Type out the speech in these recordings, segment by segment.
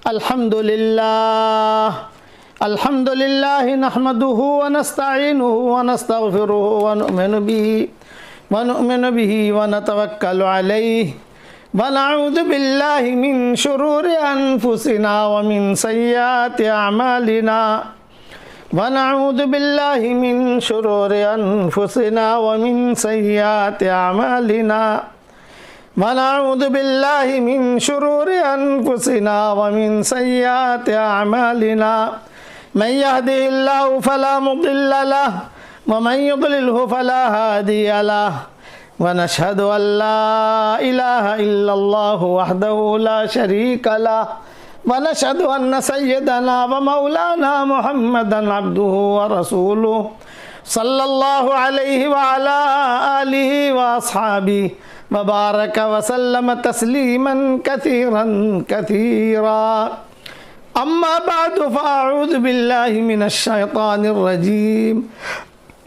अल्हम्दुलिल्लाह नहमदुहु व नस्तईनुहु व नस्तगफिरुहु व नु'मिनु बिही व नतवक्कलु अलैहि व नऊज़ु बिल्लाहि मिन शुरूरि अनफुसिना व मिन सय्यिआति अअमालिना व नऊज़ु बिल्लाहि मिन शुरूरि अनफुसिना व मिन सय्यिआति अअमालिना वनऊज़ु बिल्लाहि मिन शुरूरि अनफुसिना व मिन सय्यिआति अअमालिना मन यहदिहिल्लाहु फला मुदिल्ल लहु व मन युद्लिलहु फला हादिय लहु व नशहदु अन ला इलाहा इल्लल्लाहु वहदहु ला शरीक लहु व नशहदु अन्न सय्यदना व मौलाना मुहम्मदन अब्दुहु व रसूलुहु सल्लल्लाहु अलैहि व अला आलिहि व अस्हाबिहि वबारक वसल्लम तस्लीमन कसीरन कसीरा अम्मा बाद फ़अऊज़ु बिल्लाहि मिनश शैतानिर रजीम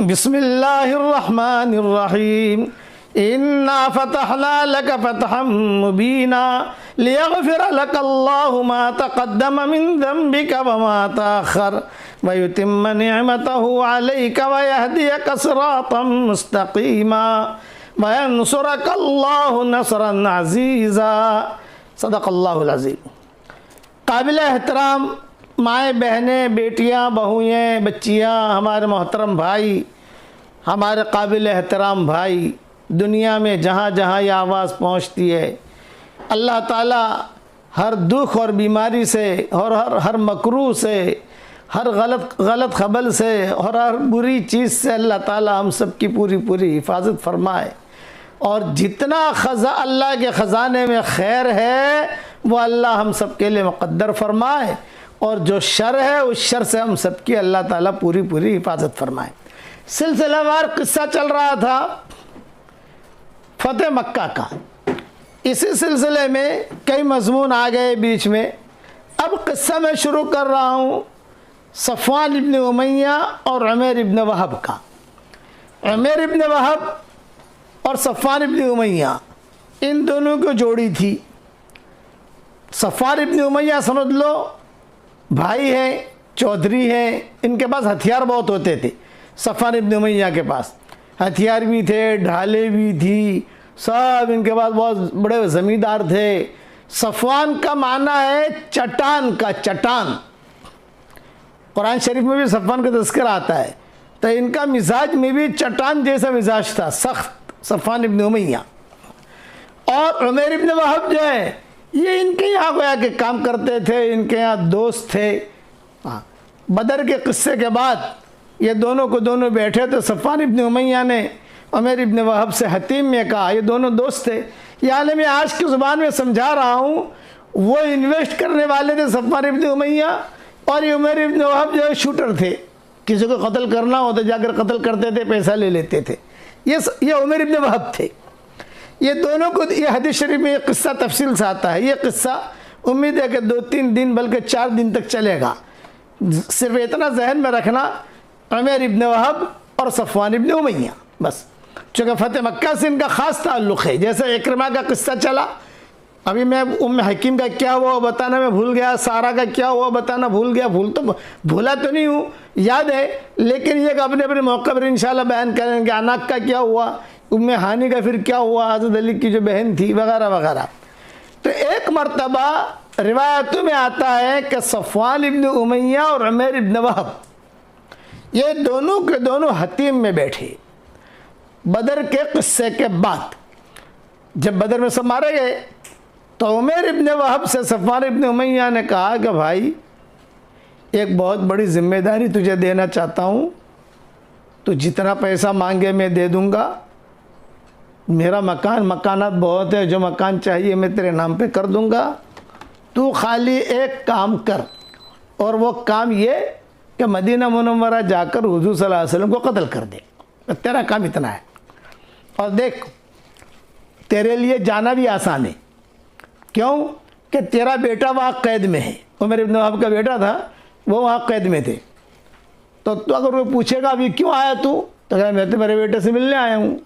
बिस्मिल्लाहिर रहमानिर रहीम इन्ना फ़तहना लक फ़तहम मुबीना लियग़फ़िर लकल्लाहु मा तक़द्दम मिन ज़ंबिक व मा तअख़्ख़र व युतिम्म निअमतहु अलैका व यहदियक सिरातम मुस्तक़ीमा वयंसुरकल्लाहु नसरन अज़ीज़ा सदक़ल्लाहुल अज़ीम। काबिल एहतराम माएँ बहनें बेटियाँ बहुएँ बच्चियाँ हमारे मोहतरम भाई हमारे काबिल एहतराम भाई दुनिया में जहाँ जहाँ ये आवाज़ पहुँचती है अल्लाह ताला हर दुख और बीमारी से और हर मकरूह से हर गलत खबर से और हर बुरी चीज़ से अल्लाह ताला हम सब की पूरी हिफाजत फरमाए और जितना अल्लाह के ख़ज़ाने में खैर है वो अल्लाह हम सब के लिए मुक़द्दर फरमाए और जो शर है उस शर से हम सब की अल्लाह ताला पूरी हिफाजत फरमाए। सिलसिलावार किस्सा चल रहा था फ़तेह मक्का का। इसी सिलसिले में कई मज़मून आ गए बीच में। अब किस्सा मैं शुरू कर रहा हूँ सफ़वान इब्न उमय्या और उमैर इब्न वहब का। उमैर इब्न वहब और सफ़वान इब्न उमय्या इन दोनों को जोड़ी थी। सफ़वान इब्न उमय्या समझ लो भाई हैं, चौधरी हैं, इनके पास हथियार बहुत होते थे। सफ़वान इब्न उमय्या के पास हथियार भी थे, ढालें भी थी, सब इनके पास बहुत बड़े ज़मींदार थे। सफ़वान का माना है चट्टान का, चट्टान। कुरान शरीफ में भी सफ़वान का तज़किरा आता है तो इनका मिजाज में भी चट्टान जैसा मिजाज था, सख्त। सफ़वान इब्न उमय्या और उमैर इब्न वहब जो है ये इनके यहाँ गोया के काम करते थे, इनके यहाँ दोस्त थे। बदर के किस्से के बाद ये दोनों को दोनों बैठे तो सफ़वान इब्न उमय्या ने उमैर इब्न वहब से हतीम में कहा, ये दोनों दोस्त थे, यानी मैं आज की ज़ुबान में समझा रहा हूँ। वो इन्वेस्ट करने वाले थे सफ़वान इब्न उमय्या और ये उमैर इब्न वहब जो है शूटर थे, किसी को कत्ल करना हो तो जाकर कत्ल करते थे, पैसा ले लेते थे। ये उमैर इब्न वहब थे। ये दोनों को ये हदीस शरीफ में ये किस्सा तफसील से आता है। ये किस्सा उम्मीद है कि 2-3 दिन बल्कि 4 दिन तक चलेगा। सिर्फ इतना जहन में रखना, उमैर इब्न वहब और सफ़वान इब्न उमय्या, बस। चूँकि फ़तेह मक्का से इनका ख़ास ताल्लुक़ है। जैसे इकरमा का किस्सा चला, अभी मैं उम्मे हकीम का क्या हुआ बताना मैं भूल गया, सारा का क्या हुआ बताना भूल गया। भूला तो नहीं हूँ, याद है, लेकिन ये अपने अपने मौके पर इंशाल्लाह बयान करेंगे। अनाक का क्या हुआ, उम्मे हानी का फिर क्या हुआ, हज़रत अली की जो बहन थी, वगैरह वगैरह। तो एक मरतबा रिवायतों में आता है कि सफ़वान इब्न उमय्या और उमैर इब्न वहब ये दोनों के दोनों हतीम में बैठे बदर के किस्से के बाद। जब बदर में सब मारे गए तो उमैर इब्न वहब से सफ़वान इब्न उमय्या ने कहा कि भाई एक बहुत बड़ी ज़िम्मेदारी तुझे देना चाहता हूँ, तो जितना पैसा मांगे मैं दे दूँगा। मेरा मकानात बहुत है, जो मकान चाहिए मैं तेरे नाम पे कर दूँगा। तू खाली एक काम कर, और वो काम ये कि मदीना मुनव्वरा जाकर हुज़ूर सल्लल्लाहु अलैहि वसल्लम को कत्ल कर दे। तेरा काम इतना है। और देख तेरे लिए जाना भी आसान है, क्यों कि तेरा बेटा वहाँ कैद में है। उमर इब्न वहब का बेटा था, वो वहाँ कैद में थे। तो अगर वो पूछेगा अभी क्यों आया तू, तो कहे मैं तो मेरे बेटे से मिलने आया हूँ,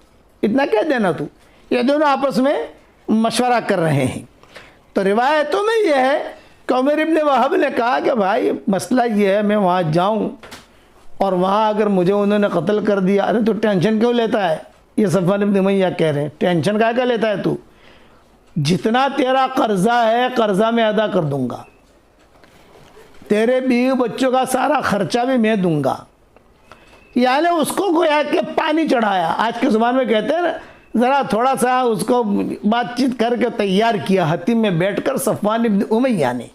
इतना कह देना तू। ये दोनों आपस में मशवरा कर रहे हैं। तो रिवायतों में यह है कि उमर इब्न वहाब ने कहा कि भाई मसला ये है, मैं वहाँ जाऊँ और वहाँ अगर मुझे उन्होंने कत्ल कर दिया, अरे तो टेंशन क्यों लेता है? ये सफ़वान इब्न उमय्या कह रहे हैं, टेंशन क्या लेता है तू? जितना तेरा कर्जा है कर्जा मैं अदा कर दूंगा, तेरे बीवी बच्चों का सारा खर्चा भी मैं दूंगा। यानी उसको गोया के पानी चढ़ाया, आज के ज़माने में कहते हैं ना, ज़रा थोड़ा सा उसको बातचीत करके तैयार किया हतीम में बैठकर सफ़वान इब्न उमय्या ने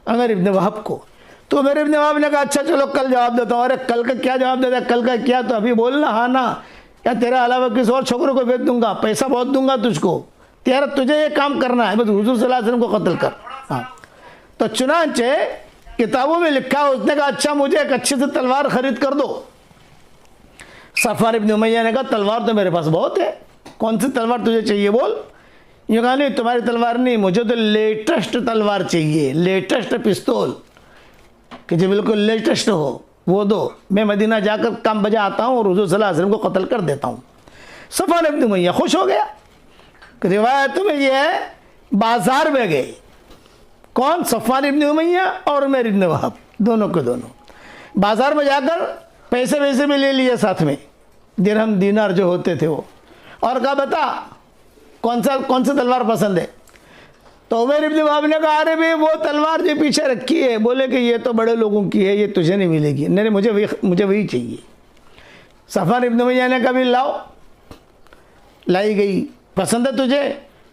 उमर इब्न वहाब को। तो उमर इब्न वहाब ने कहा अच्छा चलो कल जवाब देता हूँ। अरे कल का क्या जवाब देता है? कल का क्या? तो अभी बोलना हाँ ना, या तेरे अलावा किसी और छोकरों को भेज दूंगा, पैसा बहुत दूंगा तुझको, तेरा तुझे ये काम करना है, बस हुजूर सल्लल्लाहु अलैहि वसल्लम को कत्ल कर। हाँ, तो चुनांचे किताबों में लिखा, उसने कहा अच्छा मुझे एक अच्छी से तलवार खरीद कर दो। सफ़वान इब्न उमय्या ने कहा तलवार तो मेरे पास बहुत है, कौन सी तलवार तुझे चाहिए बोल। ये कहा नहीं तुम्हारी तलवार नहीं, मुझे तो लेटेस्ट तलवार चाहिए, लेटेस्ट पिस्तौल, कि जो बिल्कुल लेटेस्ट हो वो दो, मैं मदीना जाकर काम बजा आता हूँ और हुजूर सल्लल्लाहु अलैहि वसल्लम को कत्ल कर देता हूँ। सफ़वान इब्न उमय्या खुश हो गया। रिवायत में ये है बाजार में गए, कौन? सफ़वान इब्न उमय्या और उमर इब्न वहाब, दोनों के दोनों बाजार में जाकर पैसे वैसे भी ले लिए साथ में, दिरहम दीनार जो होते थे वो, और कहा बता कौन सा तलवार पसंद है। तो उमर इब्न वहाब ने कहा अरे भाई वो तलवार जो पीछे रखी है, बोले कि ये तो बड़े लोगों की है, ये तुझे नहीं मिलेगी। नहीं मुझे वही चाहिए। सफ़वान इब्न उमय्या ने कहा लाओ, लाई गई, पसंद है तुझे?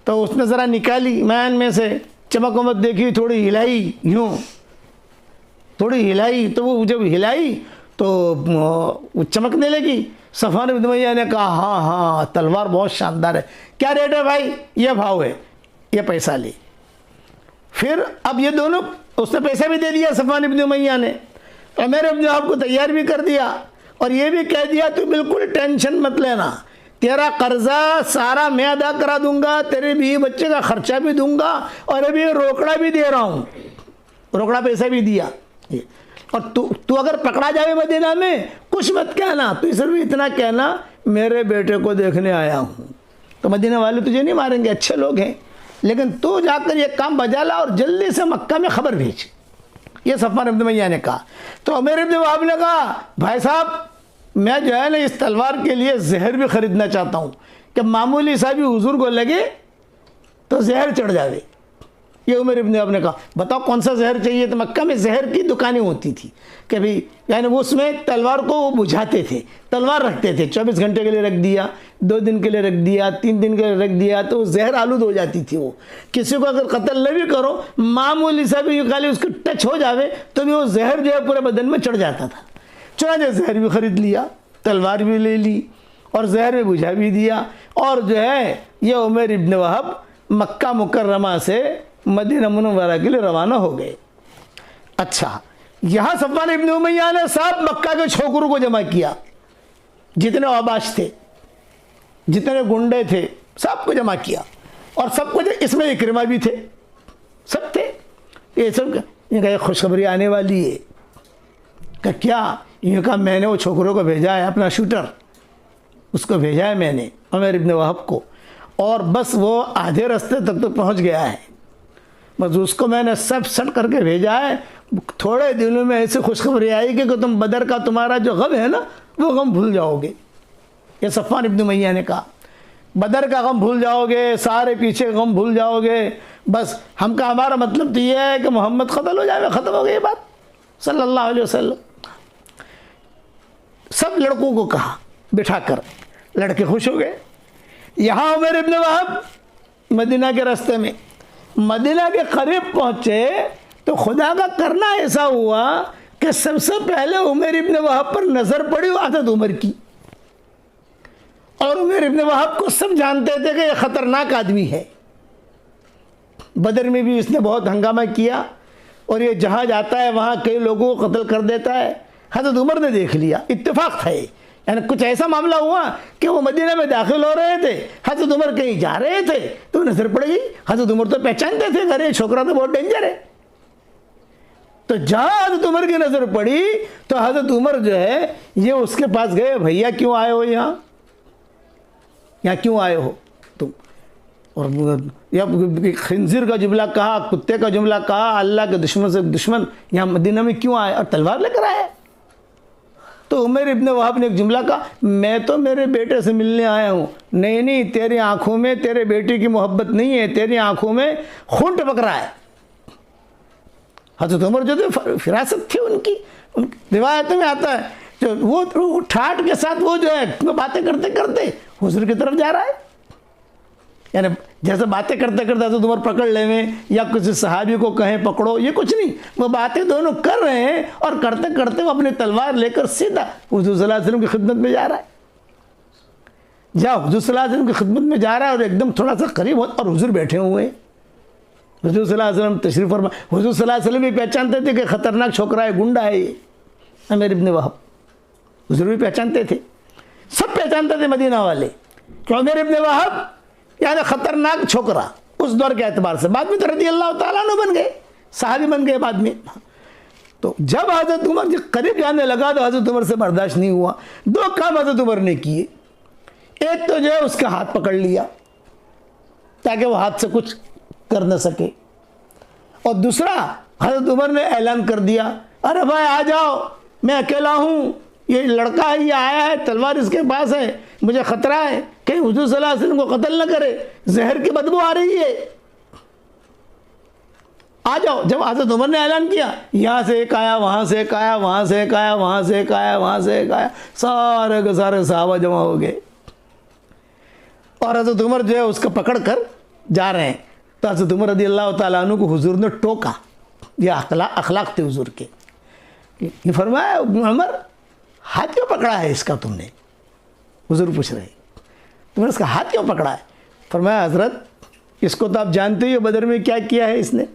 तो उसने ज़रा निकाली मैन में से, चमक वमक देखी, थोड़ी हिलाई, यूँ थोड़ी हिलाई, तो वो जब हिलाई तो चमकने लगी। सफ़वान इब्न उमय्या ने कहा हाँ हाँ तलवार बहुत शानदार है, क्या रेट है भाई? ये भाव है, ये पैसा ले। फिर अब ये दोनों, उसने पैसा भी दे दिया सफ़वान इब्न उमय्या ने, और मेरे इब्न वहाब को तैयार भी कर दिया, और ये भी कह दिया तू बिल्कुल टेंशन मत लेना, तेरा कर्जा सारा मैं अदा करा दूंगा, तेरे बीवी बच्चे का खर्चा भी दूंगा, और अभी रोकड़ा भी दे रहा हूँ, रोकड़ा पैसा भी दिया। और तू अगर पकड़ा जाए मदीना में कुछ मत कहना, तू सिर्फ इतना कहना मेरे बेटे को देखने आया हूँ, तो मदीना वाले तुझे नहीं मारेंगे, अच्छे लोग हैं, लेकिन तू जाकर ये काम बजा ला और जल्दी से मक्का में खबर भेज। ये सफ़वान इब्न उमय्या ने कहा। तो उमर इब्न वहाब ने कहा भाई साहब मैं जो है ना इस तलवार के लिए जहर भी ख़रीदना चाहता हूँ, कि मामूली सा भी हुजूर को लगे तो जहर चढ़ जावे। ये उमर इब्न वहाब ने कहा बताओ कौन सा जहर चाहिए। तो मक्का में जहर की दुकानें होती थी कि भाई, यानी वो उसमें तलवार को वो बुझाते थे, तलवार रखते थे, 24 घंटे के लिए रख दिया, 2 दिन के लिए रख दिया, 3 दिन के लिए रख दिया, तो जहर आलूद हो जाती थी। वो किसी को अगर कत्ल न भी करो, मामूली सा भी खाली उसको टच हो जावे तो भी वो जहर जो है पूरे बदन में चढ़ जाता था। चुनांचे जहर भी ख़रीद लिया, तलवार भी ले ली और जहर भी बुझा भी दिया, और जो है ये उमर इब्न वहाब मक्का मुकर्रमा से मदीना मुनव्वरा के लिए रवाना हो गए। अच्छा, यहाँ सफ़वान इब्न उमय्या ने सब मक्का के छोकरों को जमा किया, जितने आबाश थे, जितने गुंडे थे, सबको जमा किया, और सबको इसमें इकरमा भी थे, सब थे। ये सब इनका खुशखबरी आने वाली है कि क्या? ये कहा मैंने वो छोकरों को भेजा है, अपना शूटर उसको भेजा है मैंने उमर इब्न वहाब को, और बस वो आधे रास्ते तक तो पहुँच गया है, बस उसको मैंने सब सट करके भेजा है। थोड़े दिनों में ऐसी खुशखबरी आएगी कि तुम बदर का तुम्हारा जो गम है ना वो गम भूल जाओगे। ये सफ़वान इब्न उमय्या ने कहा बदर का गम भूल जाओगे, सारे पीछे गम भूल जाओगे, बस हमारा मतलब तो ये है कि मोहम्मद कत्ल हो जाए, ख़त्म हो गई बात सल्लल्लाहु अलैहि वसल्लम। सब लड़कों को कहा बिठाकर, लड़के खुश हो गए। यहाँ उमर इब्न वहाब मदीना के रास्ते में मदीना के करीब पहुँचे तो खुदा का करना ऐसा हुआ कि सबसे पहले उमर इब्न वहाब पर नज़र पड़ी आदत उमर की, और उमर इब्न वहाब को सब जानते थे कि यह ख़तरनाक आदमी है। बदर में भी इसने बहुत हंगामा किया, और ये जहाँ जाता है वहाँ कई लोगों को कत्ल कर देता है। हज़रत उमर ने देख लिया, इत्तेफाक था ये, यानी कुछ ऐसा मामला हुआ कि वो मदीना में दाखिल हो रहे थे, हज़रत उमर कहीं जा रहे थे तो नज़र पड़ गई। हज़रत उमर तो पहचानते थे, अरे छोकरा तो बहुत डेंजर है। तो जहाँ हज़रत उमर की नज़र पड़ी तो हज़रत उमर जो है ये उसके पास गए, भैया क्यों आए हो यहाँ, यहाँ क्यों आए हो तुम? और या खंजीर का जुमला कहा, कुत्ते का जुमला कहा, अल्लाह के दुश्मन से दुश्मन यहाँ मदीना में क्यों आए और तलवार लेकर आए। तो उमर इब्न वहाब ने एक जुमला कहा, मैं तो मेरे बेटे से मिलने आया हूँ। नहीं नहीं, तेरी आंखों में तेरे बेटे की मोहब्बत नहीं है, तेरी आंखों में खून टपक रहा है। हज़रत उमर जो थे फिरासत थी उनकी रिवायत में आता है, जो वो ठाठ के साथ वो जो है बातें करते करते हुजूर की तरफ जा रहा है। यानी जैसे बातें करते करते हज़रत उमर पकड़ लेवें या किसी सहाबी को कहें पकड़ो, ये कुछ नहीं, वो बातें दोनों कर रहे हैं और करते करते वो अपनी तलवार लेकर सीधा हुजूर सल्लल्लाहु अलैहि वसल्लम की खिदमत में जा रहा है। हुजूर सल्लल्लाहु अलैहि वसल्लम की खिदमत में जा रहा है और एकदम थोड़ा सा करीब और हुजूर बैठे हुए हैं। हुजूर सल्लल्लाहु अलैहि वसल्लम तशरीफ़ फरमा, हुजूर सल्लल्लाहु अलैहि वसल्लम भी पहचानते थे कि खतरनाक छोकरा है, गुंडा है ये उमर इब्न वहाब। हुजूर भी पहचानते थे, सब पहचानते थे मदीना वाले कि उमर इब्न वहाब यानी खतरनाक छोकरा उस दौर के एतबार से। बाद में तो रज़ियल्लाहु ताला अन्हु बन गए, सहाबी बन गए बाद में। तो जब हज़रत उमर के करीब जाने लगा तो हज़रत उमर से बर्दाश्त नहीं हुआ। दो काम हज़रत उमर ने किए, एक तो जो है उसका हाथ पकड़ लिया ताकि वो हाथ से कुछ कर न सके, और दूसरा हज़रत उमर ने ऐलान कर दिया, अरे भाई आ जाओ, मैं अकेला हूँ, ये लड़का है, ये आया है, तलवार इसके पास है, मुझे ख़तरा है कहीं हुजूर सल्लल्लाहु अलैहि वसल्लम को कत्ल न करे, जहर की बदबू आ रही है, आ जाओ। जब हज़रत उमर ने ऐलान किया, यहाँ से एक आया, वहाँ से एक आया, वहाँ से एक आया, वहाँ से एक आया, वहाँ से एक आया, सारे के सारे सहाबा जमा हो गए और हज़रत उमर जो है उसको पकड़ कर जा रहे हैं। तो हज़रत उमर रज़ियल्लाहु ताला अन्हु को हुजूर ने टोका, ये अखलाक थे हुजूर के। ये फरमाया, उमर हाथ क्यों पकड़ा है इसका तुमने? हुजूर पूछ रहे, तुमने इसका हाथ क्यों पकड़ा है? फरमाया, हज़रत इसको तो आप जानते ही हो बदर में क्या किया है इसने,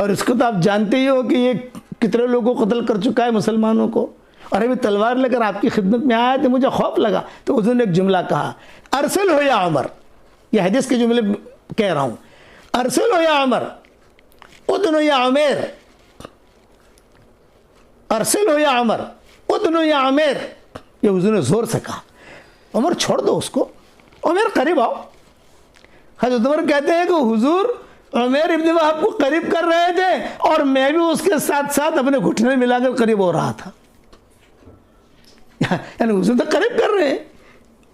और इसको तो आप जानते ही हो कि ये कितने लोगों को कत्ल कर चुका है मुसलमानों को, और अभी तलवार लेकर आपकी खिदमत में आया तो मुझे खौफ लगा। तो हुजूर ने एक जुमला कहा, अरसल हो या उमर, यह हदीस के जुमले कह रहा हूँ, अरसल हो या उमर, उदनो या उमेर, अरसल हो या उमर, उदनो या उमेर। ये हुजूर ने जोर से कहा, उमर छोड़ दो उसको, उमर करीब आओ। हज़रत उमर कहते हैं कि हुजूर उमर इब्न वहाब को करीब कर रहे थे और मैं भी उसके साथ साथ अपने घुटने मिलाकर करीब हो रहा था। यानी हुजूर तो करीब कर रहे हैं,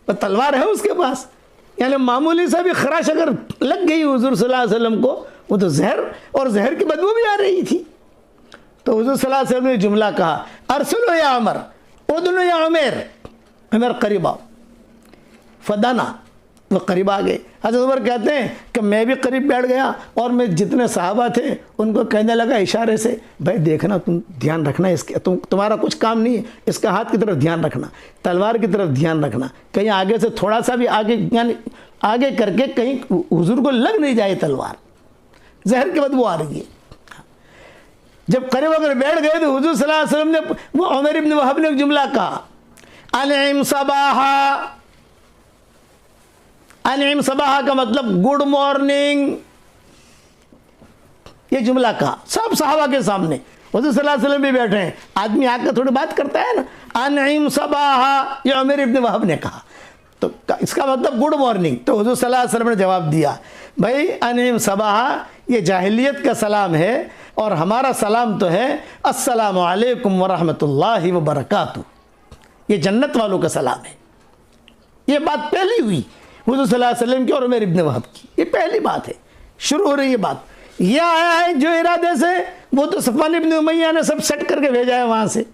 पर तलवार है उसके पास, यानी मामूली सा भी खराश अगर लग गई हुजूर सल्लल्लाहु अलैहि वसल्लम को, वो तो जहर, और जहर की बदबू भी आ रही थी। तो हुजूर सल्लल्लाहु अलैहि वसल्लम ने जुमला कहा, अरसलो या उमर, उदनो या उमर, उमर करीब आओ। फदाना, वो करीब आ गए। हज़रत उमर कहते हैं कि मैं भी करीब बैठ गया और मैं जितने सहाबा थे उनको कहने लगा इशारे से, भाई देखना, तुम ध्यान रखना इसके, तुम्हारा कुछ काम नहीं है, इसका हाथ की तरफ ध्यान रखना, तलवार की तरफ ध्यान रखना, कहीं आगे से थोड़ा सा भी आगे, यानी आगे करके कहीं हुजूर को लग नहीं जाए तलवार, जहर की बदबू आ रही है। जब करीब होकर बैठ गए तो हुजूर सल्लल्लाहु अलैहि वसल्लम ने, वो उमर इब्न वहाब ने एक जुमला कहा, अनइम सबाहा। अनइम सबाहा का मतलब गुड मॉर्निंग, ये जुमला कहा सब सहाबा के सामने। हुजूर सल्लल्लाहु अलैहि वसल्लम भी बैठे हैं, आदमी आकर थोड़ी बात करता है ना, अनइम सबाहा, ये उमर इब्न वहाब ने कहा, तो इसका मतलब गुड मॉर्निंग। तो हुजूर सल्लल्लाहु अलैहि वसल्लम ने जवाब दिया, भाई अनइम सबाहा ये जाहिलियत का सलाम है और हमारा सलाम तो है अस्सलामु अलैकुम व रहमतुल्लाहि व बरकातुहू, ये जन्नत वालों का सलाम है। ये बात पहली हुई हुजूर सल्लल्लाहु अलैहि वसल्लम की और उमर इब्न वहाब की, ये पहली बात है, शुरू हो रही है बात। ये आया है जो इरादे से, वो तो सफ़वान इब्न उमैया ने सब सेट करके भेजा है वहाँ से,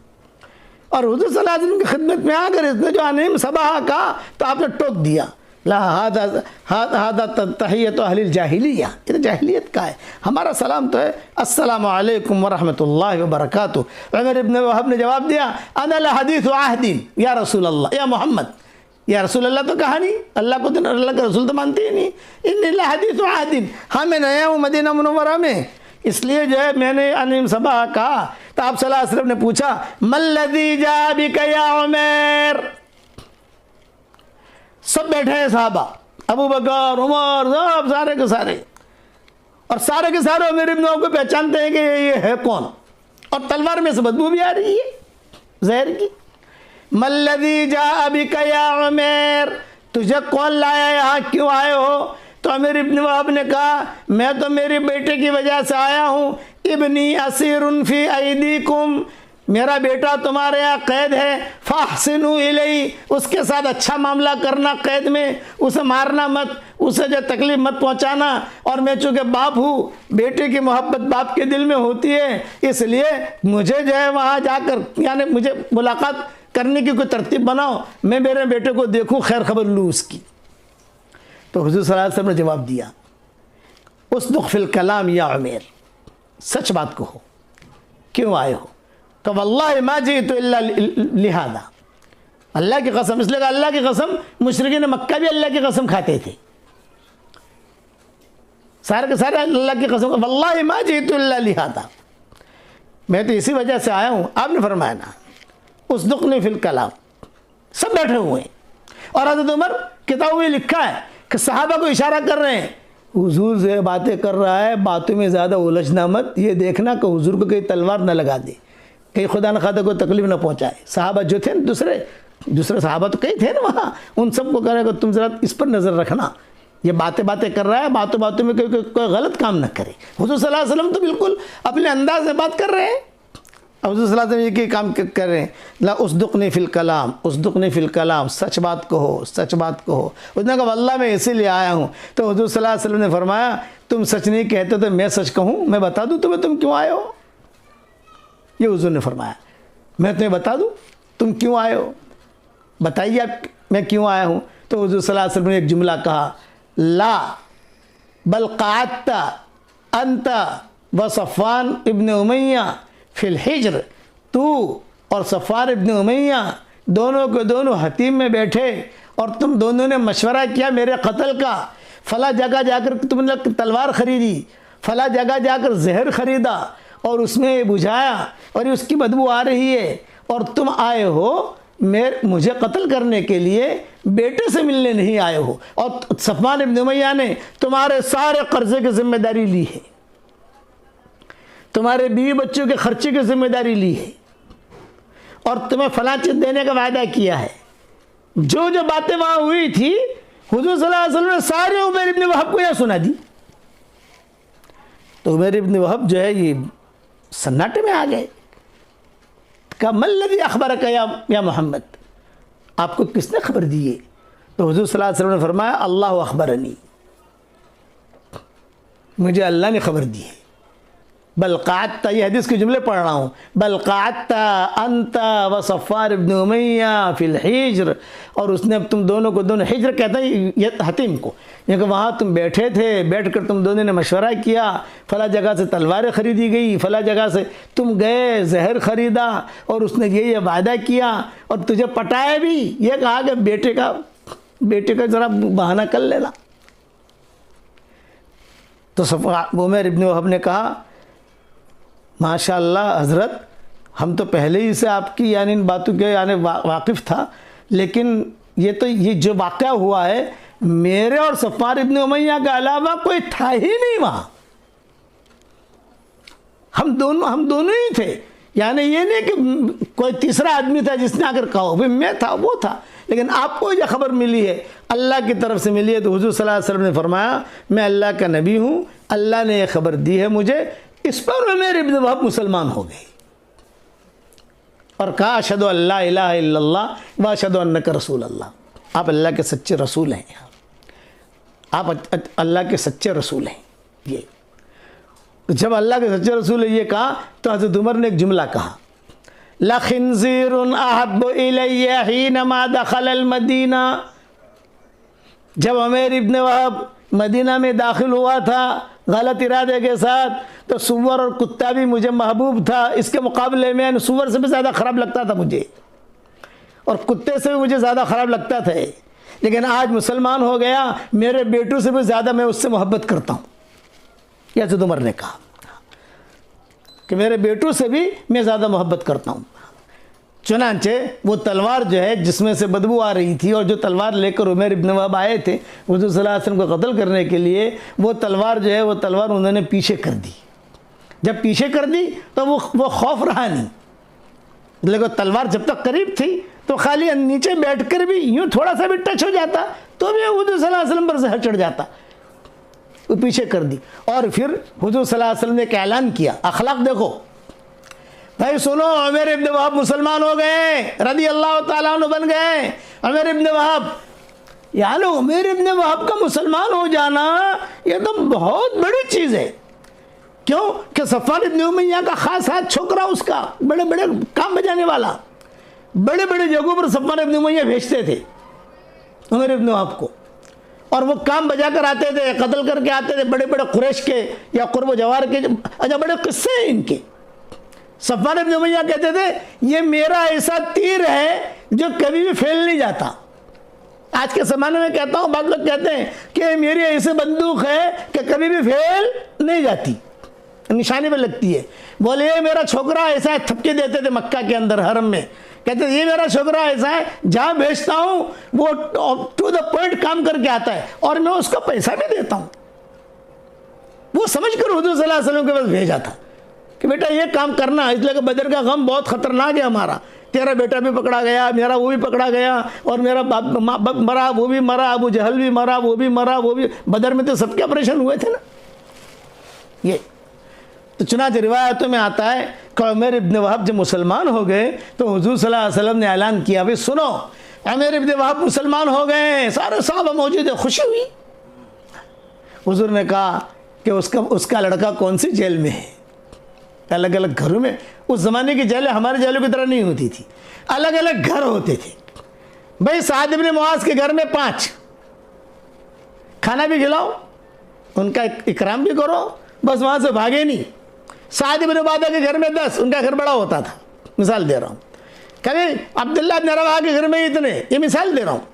और हुजूर सल्लल्लाहु अलैहि वसल्लम की खिदमत में आकर इसने जो अनइम सबाहा कहा तो आपने टोक दिया, ला हादा तहियतु अहलिल जाहिलिया, ये तो जाहिलियत का है, हमारा सलाम तो है अस्सलामु अलैकुम व रहमतुल्लाहि व बरकातुहू। उमर इब्न वहाब ने जवाब दिया, अना ला हदीथु अहदिन या रसूल अल्लाह, या मोहम्मद, या रसूल अल्लाह तो कहा नहीं, अल्लाह को तो अल्लाह का रसूल तो मानते ही नहीं, इन्नी ला हदीथु अहदिन, हाँ मैं नया हूँ मदीना मुनव्वरा में, इसलिए जो है मैंने अनइम सबाहा कहा। तो आप सल्लल्लाहु अलैहि वसल्लम ने पूछा, मल्लज़ी जा बिका या उमर। सब बैठे हैं साहबा, अबू बकर, उमर, सब सारे के सारे, और सारे के सारे उमर इब्न वहाब को पहचानते हैं कि ये है कौन, और तलवार में से बदबू भी आ रही है जहर की। मल्लज़ी जा बिका या उमर, तुझे कौन लाया यहाँ, क्यों आए हो? तो अमीर इब्न वहब ने कहा मैं तो मेरे बेटे की वजह से आया हूँ। इब्नी असीरुन फी ऐदीकुम, मेरा बेटा तुम्हारे यहाँ कैद है, फाहसिनु इलैहि, उसके साथ अच्छा मामला करना, कैद में उसे मारना मत, उसे जो तकलीफ मत पहुँचाना। और मैं चूँकि बाप हूँ, बेटे की मोहब्बत बाप के दिल में होती है, इसलिए मुझे जो है वहाँ जाकर यानी मुझे मुलाकात करने की कोई तरतीब बनाओ, मैं मेरे बेटे को देखूँ, खैर खबर लूँ उसकी। तो हुज़ूर सल्लल्लाहु अलैहि वसल्लम ने जवाब दिया, उसदुक़ फ़िल कलाम या उमैर, सच बात कहो, क्यों आए हो? तो वल्लाहि मा जीतु इल्ला लिहादा, अल्लाह की कसम, इसलिए अल्लाह की कसम मुशरिकीन मक्का भी अल्लाह की कसम खाते थे, सारे के सारे अल्लाह की कसम, वल्लाहि मा जीतु इल्ला लिहादा, मैं तो इसी वजह से आया हूँ। आपने फरमाया ना उसदुक़नी फ़िल कलाम, सब बैठे हुए हैं। और हज़रत उमर किताबों में लिखा है कि सहाबा को इशारा कर रहे हैं, हुजूर से बातें कर रहा है, बातों में ज़्यादा उलझना मत, ये देखना कि हुजूर को कहीं तलवार न लगा दे, कहीं खुदा न खादा कोई तकलीफ न पहुंचाए। सहाबा जो थे दूसरे सहाबा तो कई थे ना वहाँ, उन सबको कह रहे कि तुम ज़रा इस पर नज़र रखना, ये बातें कर रहा है, बातों बातों में कोई गलत काम न करे। हुजूर सल्लल्लाहु अलैहि वसल्लम तो बिल्कुल अपने अंदाज में बात कर रहे हैं। अब हुजूर सल्लल्लाहु अलैहि वसल्लम ये काम कर रहे हैं, ला उसदुक़नी फ़िल कलाम, उसदुक़नी फ़िल कलाम, सच बात कहो, सच बात कहो। उसने कहा वल्लाह मैं इसीलिए आया हूँ। तो हुजूर सल्लल्लाहु अलैहि वसल्लम ने फरमाया तुम सच नहीं कहते तो मैं सच कहूँ, मैं बता दूँ तुम्हें तुम क्यों आए हो? ये हुजूर ने फरमाया, मैं तुम्हें बता दूँ तुम क्यों आए हो, बताइए आप मैं क्यों आया हूँ। तो हुजूर सल्लल्लाहु अलैहि वसल्लम ने एक जुमला कहा, ला बल क़अदता अंता व सफ़वान इब्न उमैया फिल हिज्र, तू और सफ़वान इब्न उमैया दोनों के दोनों हतीम में बैठे और तुम दोनों ने मशवरा किया मेरे कत्ल का। फला जगह जाकर तुमने तलवार ख़रीदी, फला जगह जाकर जहर ख़रीदा और उसमें बुझाया और उसकी बदबू आ रही है, और तुम आए हो मुझे कत्ल करने के लिए, बेटे से मिलने नहीं आए हो। और सफ़वान इब्न उमैया ने तुम्हारे सारे कर्ज़े की जिम्मेदारी ली है, तुम्हारे बीवी बच्चों के खर्चे की जिम्मेदारी ली है, और तुम्हें फलां चीज़ देने का वायदा किया है। जो जो बातें वहाँ हुई थी हुजूर सल्लल्लाहु अलैहि वसल्लम ने सारे उमर इब्न वहब को यह सुना दी। तो उमर इब्न वहब जो है ये सन्नाटे में आ गए, कहा मल्लज़ी अख़बरक या मोहम्मद, आपको किसने खबर दी है? तो हुजूर सल्लल्लाहु अलैहि वसल्लम ने फरमाया अल्लाह अख़बरनी, मुझे अल्लाह ने खबर दी है। बल क़अदता, ये हदीस के जुमले पढ़ रहा हूँ, बल क़अदता अंता व सफ़वान इब्न उमैया फ़िल हिज्र, और उसने अब तुम दोनों को, दोनों हिज्र कहते हैं ये हतीम को, क्योंकि वहाँ तुम बैठे थे, बैठकर तुम दोनों ने मशवरा किया, फला जगह से तलवारें ख़रीदी गई, फला जगह से तुम गए जहर ख़रीदा, और उसने ये वायदा किया और तुझे पटाया भी, ये कहा कि बेटे का ज़रा बहाना कर लेना। तो उमर इब्न वहब ने कहा माशाअल्लाह हज़रत, हम तो पहले ही से आपकी यानी इन बातों के यानी वाकिफ़ था, लेकिन ये जो वाक़या हुआ है, मेरे और सफ़वान इब्न उमैया के अलावा कोई था ही नहीं वहाँ, हम दोनों ही थे। यानी ये नहीं कि कोई तीसरा आदमी था जिसने आकर कहा, भाई मैं था वो था, लेकिन आपको यह खबर मिली है अल्लाह की तरफ से मिली है। तो हुजूर सल्लल्लाहु अलैहि वसल्लम ने फरमाया मैं अल्लाह का नबी हूँ, अल्लाह ने यह खबर दी है मुझे। इस पर उमर इब्न वहब मुसलमान हो गए और कहा अशहदु अल्ला इलाहा इल्लल्लाह व अशहदु अन्नका रसूल अल्लाह, आप अल्लाह के सच्चे रसूल हैं, आप अल्लाह के सच्चे रसूल हैं। ये जब अल्लाह के सच्चे रसूल है ये कहा, तो हज़रत उमर ने एक जुमला कहा, ला खिंज़ीरुन अहब्बु इलैया हीनमा दख़लल मदीना, जब उमर इब्न वहब मदीना में दाखिल हुआ था गलत इरादे के साथ, तो सुअर और कुत्ता भी मुझे महबूब था, इसके मुकाबले में सुअर से भी ज़्यादा ख़राब लगता था मुझे, और कुत्ते से भी मुझे ज़्यादा ख़राब लगता था। लेकिन आज मुसलमान हो गया, मेरे बेटों से भी ज़्यादा मैं उससे मोहब्बत करता हूँ। यह हज़रत उमर ने कहा कि मेरे बेटों से भी मैं ज़्यादा मोहब्बत करता हूँ। चुनांचे वो तलवार जो है जिसमें से बदबू आ रही थी, और जो तलवार लेकर उमर इब्न वहब आए थे हुजूर सल्लल्लाहु अलैहि वसल्लम को कत्ल करने के लिए, वो तलवार जो है वो तलवार उन्होंने पीछे कर दी। जब पीछे कर दी तो वो खौफ रहा नहीं, लेकिन तलवार जब तक करीब थी तो खाली नीचे बैठकर भी यूँ थोड़ा सा भी टच हो जाता तो भी हुजूर सल्लल्लाहु अलैहि वसल्लम पर जहर चढ़ जाता। वो पीछे कर दी। और फिर हुजूर सल्लल्लाहु अलैहि वसल्लम ने एक ऐलान किया, अखलाक देखो भाई, सुनो, उमर इब्न वहाब मुसलमान हो गए, रदी अल्लाह ताला अन्हु बन गए। उमर इब्न वहाब, यानी उमर इब्न वहाब का मुसलमान हो जाना ये तो बहुत बड़ी चीज़ है। क्यों कि सफ़वान इब्न उमय्या का खास हाथ छोकरा, उसका बड़े बड़े काम बजाने वाला, बड़े बड़े जगहों पर सफ़वान इब्न उमय्या भेजते थे उमर इब्न वहाब को, और वो काम बजा कर आते थे, कत्ल करके आते थे बड़े बड़े कुरैश के या कुर्ब जवार के। अच्छा, बड़े किस्से हैं इनके। सफ़वान इब्न उमय्या कहते थे ये मेरा ऐसा तीर है जो कभी भी फेल नहीं जाता। आज के ज़माने में कहता हूँ, बात लोग कहते हैं कि मेरी ऐसी बंदूक है कि कभी भी फेल नहीं जाती, निशाने पे लगती है। बोले ये मेरा छोकरा ऐसा है, थपके देते थे मक्का के अंदर हरम में, कहते ये मेरा छोकरा ऐसा है, जहाँ भेजता हूँ वो टू द पॉइंट काम करके आता है और मैं उसको पैसा भी देता हूँ। वो समझ कर हुजूर सल्लल्लाहु अलैहि वसल्लम के पास भेजा था कि बेटा ये काम करना, इसलिए कि बदर का गम बहुत खतरनाक है हमारा, तेरा बेटा भी पकड़ा गया, मेरा वो भी पकड़ा गया, और मेरा बाप मरा, वो भी मरा, अबू जहल भी मरा, वो भी मरा, वो भी। बदर में तो सबके ऑपरेशन हुए थे ना। ये तो चुनांचे रिवायतों में आता है कि उमर इब्न वहाब जब मुसलमान हो गए तो हुजूर सल्लल्लाहु अलैहि वसल्लम ने ऐलान किया, भाई सुनो, उमर इब्न वहाब मुसलमान हो गए, सारे साहबा मौजूद है, खुशी हुई। हुजूर ने कहा कि उसका लड़का कौन सी जेल में है। अलग अलग घरों में, उस ज़माने की जेलें हमारे जेलों की तरह नहीं होती थी, अलग अलग घर होते थे। भाई साद इब्न मुआज़ के घर में 5, खाना भी खिलाओ, उनका इकराम भी करो, बस वहाँ से भागे नहीं। साद इब्न उबादा के घर में 10, उनका घर बड़ा होता था, मिसाल दे रहा हूँ। कभी अब्दुल्लाह इब्न रवाहा के घर में इतने, ये मिसाल दे रहा हूँ।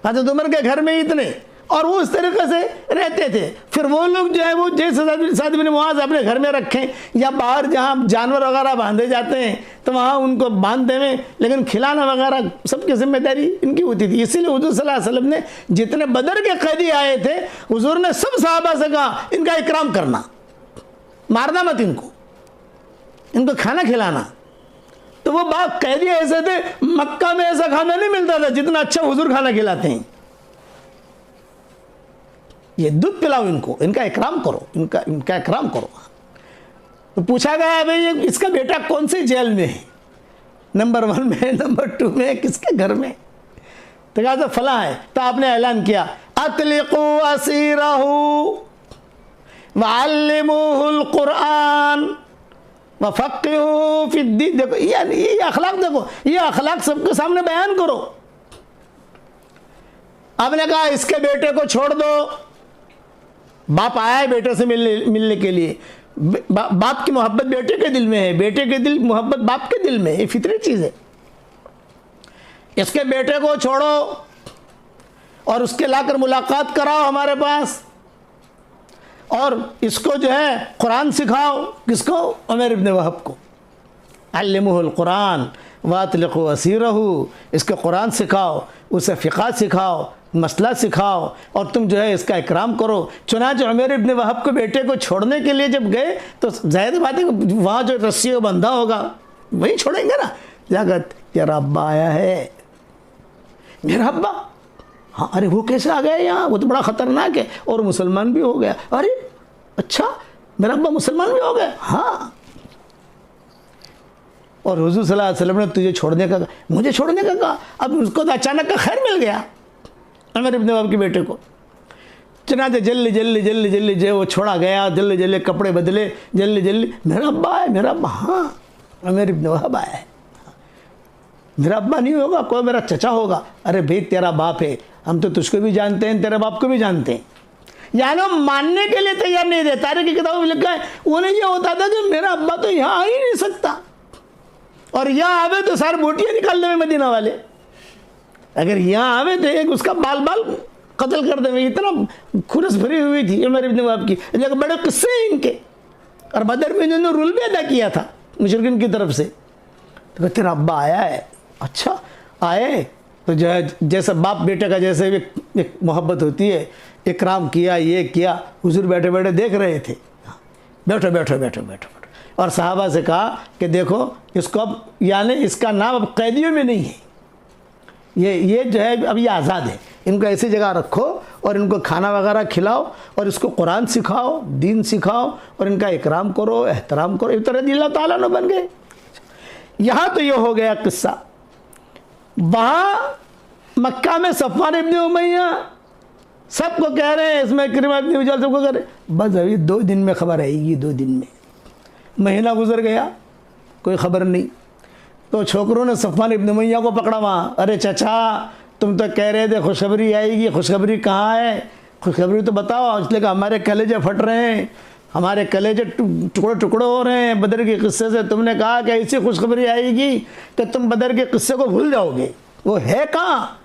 हज़रत उमर के घर में इतने, और वो उस तरीके से रहते थे। फिर वो लोग जो है वो जैसे साद इब्न मुआज़ अपने घर में रखें या बाहर जहाँ जानवर वगैरह बांधे जाते हैं तो वहाँ उनको बांध देवें, लेकिन खिलाना वगैरह सबकी जिम्मेदारी इनकी होती थी। इसीलिए हुजूर सल्लल्लाहु अलैहि वसल्लम ने जितने बदर के कैदी आए थे, हुजूर ने सब सहाबा से कहा इनका इकराम करना, मारना मत इनको खाना खिलाना। तो वो बाप कैदी ऐसे थे, मक्का में ऐसा खाना नहीं मिलता था जितना अच्छा हुजूर खाना खिलाते हैं। ये दूध पिलाओ इनको, इनका इकराम करो, इनका इकराम करो। तो पूछा गया भाई ये इसका बेटा कौन सी जेल में है, नंबर 1 में, नंबर 2 में, किसके घर में? तो कहा फला है। तो आपने ऐलान किया अतलिकू असीरहू वअल्लिमूहुल कुरान वफ़क़िहू फ़िद्दीन। देखो ये अखलाक, देखो ये अखलाक सबके सामने बयान करो। आपने कहा इसके बेटे को छोड़ दो, बाप आया है बेटे से मिलने के लिए, बाप की मोहब्बत बेटे के दिल में है, बेटे के दिल मोहब्बत बाप के दिल में, ये फितरी चीज़ है। इसके बेटे को छोड़ो और उसके लाकर मुलाकात कराओ हमारे पास, और इसको जो है कुरान सिखाओ। किसको? उमर इब्न वहाब को। अल्लिमुहुल कुरान वातलिक़ू असीरहू, इसको कुरान सिखाओ, उसे फ़िक़ह सिखाओ, मसला सिखाओ, और तुम जो है इसका इकराम करो। चुनांचे उमर इब्न वहाब को बेटे को छोड़ने के लिए जब गए तो ज़ाहिर बात है कि वहाँ जो रस्सी को बंधा होगा वही छोड़ेंगे ना। लागत तेरा अब्बा आया है। मेरा अब्बा? हाँ। अरे वो कैसे आ गया यहाँ, वो तो बड़ा ख़तरनाक है, और मुसलमान भी हो गया। अरे अच्छा, मेरा अब्बा मुसलमान भी हो गया? हाँ। और हुजूर सल्लल्लाहु अलैहि वसल्लम ने तुझे छोड़ने का, मुझे छोड़ने का कहा। अब उसको तो अचानक का खैर मिल गया उमर इब्न वहाब के बेटे को। चुनांचे जल्दी जल्दी जल्दी जल्दी जो वो छोड़ा गया, जल्दी जल्दी कपड़े बदले, जल्दी जल्दी मेरा अब्बा है, मेरा अब्बा। हाँ, उमर इब्न वहाब आया है। मेरा अब्बा नहीं होगा, कोई मेरा चचा होगा। अरे भाई तेरा बाप है, हम तो तुझको भी जानते हैं, तेरे बाप को भी जानते हैं। यानी मानने के लिए तैयार नहीं थे। तारीख की किताबों में लिखा है उन्हें ये होता था कि मेरा अब्बा तो यहाँ आ ही नहीं सकता, और यहाँ आवे तो सारे बोटियाँ निकाल देवे मदीना वाले। अगर यहाँ आवे तो एक उसका बाल बाल कत्ल कर देवे। इतना खुरस भरी हुई थी उमर इब्न वहाब की। लेकिन बड़े किस्से हैं इनके, और बदर में इन्होंने रूल भी अदा किया था मुशरिकीन की तरफ से। तो तेरा अब्बा आया है? अच्छा आए तो जो है जैसे बाप बेटे का जैसे एक मोहब्बत होती है, इकराम किया, ये किया। हुजूर बैठे बैठे देख रहे थे, बैठो बैठो बैठो बैठो, और सहाबा से कहा कि देखो इसको अब, यानी इसका नाम अब कैदियों में नहीं है, ये जो है अब ये आज़ाद है, इनको ऐसी जगह रखो और इनको खाना वगैरह खिलाओ और इसको कुरान सिखाओ, दीन सिखाओ और इनका इकराम करो, एहतराम करो। इस तरह अल्लाह ताला न बन गए। यहाँ तो ये हो गया किस्सा। वहाँ मक्का में सफ़वान इब्न उमैया सबको कह रहे हैं, इसमें इकरिमा इब्न अबी जहल सबको कह रहे हैं, बस अभी 2 दिन में खबर आएगी, 2 दिन में। महीना गुजर गया, कोई खबर नहीं। तो छोकरों ने सफ़वान इब्न उमैया को पकड़ा वहाँ। अरे चचा, तुम तो कह रहे थे खुशखबरी आएगी, खुशखबरी कहाँ है? खुशखबरी तो बताओ। इसलिए कहा हमारे कलेजे फट रहे हैं, हमारे कलेजे टुकड़े टुकड़े हो रहे हैं बदर के किस्से से। तुमने कहा कि ऐसी खुशखबरी आएगी कि तुम बदर के किस्से को भूल जाओगे, वो है कहाँ?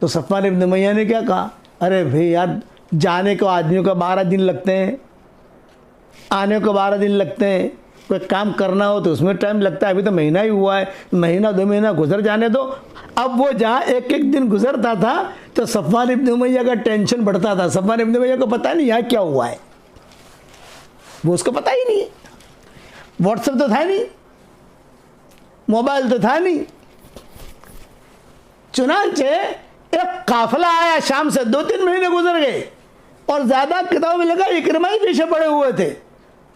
तो सफ़वान इब्न उमैया ने क्या कहा, अरे भाई यार, जाने को आदमियों को 12 दिन लगते हैं, आने को 12 दिन लगते हैं। कोई काम करना हो तो उसमें टाइम लगता है। अभी तो महीना ही हुआ है, महीना 2 महीना गुजर जाने दो। अब वो जहाँ एक एक दिन गुजरता था तो सफ़वान इब्न उमैया का टेंशन बढ़ता था। सफ़वान इब्न उमैया को पता नहीं यहाँ क्या हुआ है, वो उसको पता ही नहीं है। व्हाट्सएप तो था नहीं, मोबाइल तो था नहीं। चुनांचे एक काफिला आया शाम से, 2-3 महीने गुजर गए और ज़्यादा किताबों में लगा इकरिमा ही पीछे पड़े हुए थे।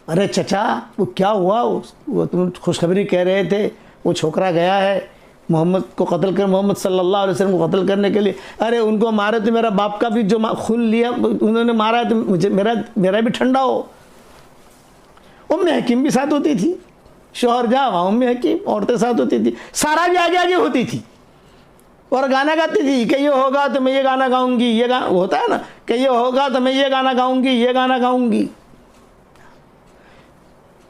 अरे चचा, वो क्या हुआ? वो तुम खुशखबरी कह रहे थे, वो छोकरा गया है मोहम्मद को कत्ल कर, मोहम्मद सल्लल्लाहु अलैहि वसल्लम को कत्ल करने के लिए। अरे उनको मारे तो मेरा बाप का भी जो खून लिया उन्होंने मारा है, तो मुझे मेरा भी ठंडा हो। उम्मे हकीम भी साथ होती थी, शोहर जहाँ वहाँ उम्मे हकीम, औरतें साथ होती थी, सारा भी आगे आगे होती थी और गाना गाती थी कि ये होगा तो मैं ये गाना गाऊंगी, ये गाना होता है ना कि ये होगा तो मैं ये गाना गाऊंगी, ये गाना गाऊंगी।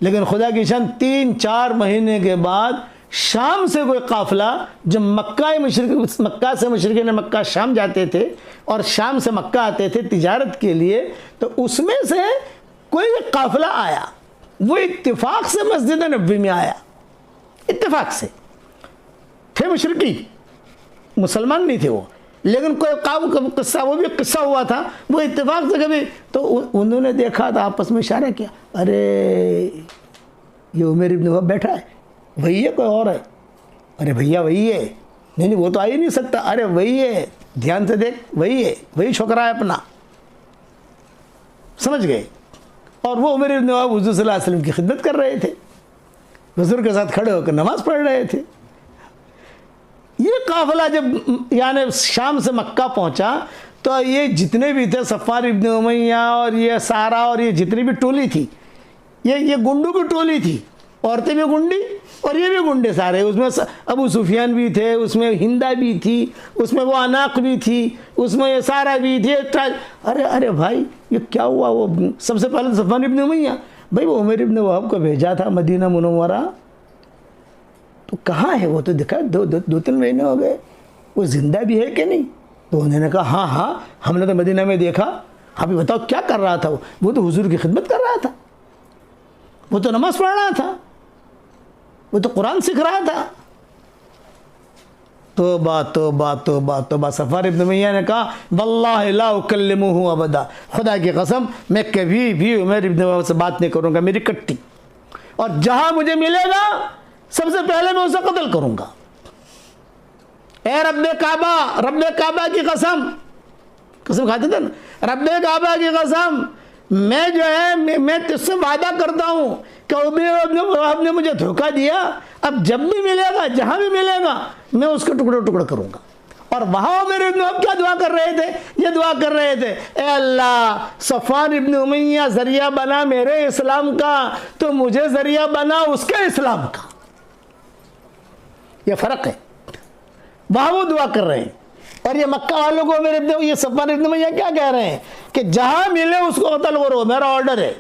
लेकिन खुदा की शान 3-4 महीने के बाद शाम से कोई काफिला, जो मक्का से मुशरिकीन मक्का शाम जाते थे और शाम से मक्का आते थे तिजारत के लिए, तो उसमें से कोई काफिला आया। वो इत्तेफाक से मस्जिद नबवी में आया, इत्तेफाक से। थे मुशरिकी, मुसलमान नहीं थे वो, लेकिन कोई किस्सा, वो भी किस्सा हुआ था, वो इत्तेफाक से कभी तो उन्होंने देखा था, आपस में इशारा किया, अरे ये उमर इब्न वहाब बैठा है, वही है कोई और है? अरे भैया वही है। नहीं वो तो आ ही नहीं सकता। अरे वही है, ध्यान से देख, वही है, वही छोकरा है अपना। समझ गए? और वो उमर इब्न वहाब हुज़ूर सल्लल्लाहु अलैहि वसल्लम की खिदमत कर रहे थे, हुज़ूर के साथ खड़े होकर नमाज़ पढ़ रहे थे। ये काफिला जब यानी शाम से मक्का पहुंचा तो ये जितने भी थे सफ़वान इब्न उमैया और ये सारा और ये जितनी भी टोली थी, ये गुंडों की टोली थी। औरतें भी गुंडी और ये भी गुंडे सारे। उसमें अबू सुफियान भी थे, उसमें हिंदा भी थी, उसमें वो अनाक भी थी, उसमें ये सारा भी थे। अरे भाई ये क्या हुआ? वो सबसे पहले सफ़वान इब्न उमैया, भाई वो उमर इब्न वहाब को भेजा था मदीना मुनव्वरा, तो कहाँ है वो? तो दिखा 2-3 महीने हो गए, वो जिंदा भी है कि नहीं? तो उन्होंने कहा हाँ हमने तो मदीना में देखा। अभी बताओ क्या कर रहा था? वो तो हुजूर की खिदमत कर रहा था, वो तो नमाज पढ़ रहा था, वो तो कुरान सीख रहा था। तौबा तौबा तौबा तौबा। सफ़वान इब्न उमैया ने कहा वल्लाहि ला उकल्लिमुहु अबदा, खुदा की कसम मैं कभी भी उमर इब्न वहाब से बात नहीं करूँगा, मेरी कट्टी। और जहाँ मुझे मिलेगा सबसे पहले मैं उसे कत्ल करूँगा। ए रब्बे काबा की कसम खाते थे ना, रब्बे काबा की कसम, मैं जो है मैं तुझसे वादा करता हूँ कि उमर इब्न वहाब ने मुझे धोखा दिया, अब जब भी मिलेगा, जहाँ भी मिलेगा, मैं उसके टुकड़े टुकड़े करूँगा। और वहाँ उमर इब्न वहाब क्या दुआ कर रहे थे? ये दुआ कर रहे थे, ए अल्लाह सफ़वान इब्न उमैया ज़रिया बना मेरे इस्लाम का, तो मुझे ज़रिया बना उसके इस्लाम का। ये फ़र्क है। वहाँ वो दुआ कर रहे हैं और ये मक्का वालों को ये सफ़वान इब्न उमैया क्या कह रहे हैं कि जहाँ मिले उसको कत्ल करो, मेरा ऑर्डर है,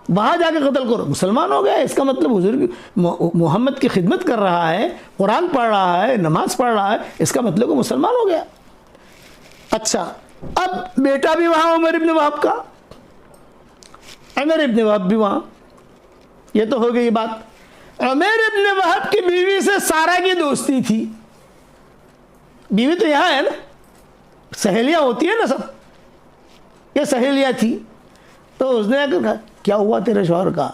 वहाँ जाके कत्ल करो। मुसलमान हो गया, इसका मतलब हुजूर की मोहम्मद की खिदमत कर रहा है, कुरान पढ़ रहा है, नमाज पढ़ रहा है, इसका मतलब वो मुसलमान हो गया। अच्छा, अब बेटा भी वहाँ उमर इब्न वहाब का, उमर इब्न वहाब भी वहाँ। ये तो हो गई बात। उमर इब्न वहाब की बीवी से सारा की दोस्ती थी। बीवी तो यहाँ है ना, सहेलियाँ होती है ना सब, ये सहेलियाँ थी। तो उसने कहा क्या हुआ तेरे शौहर का?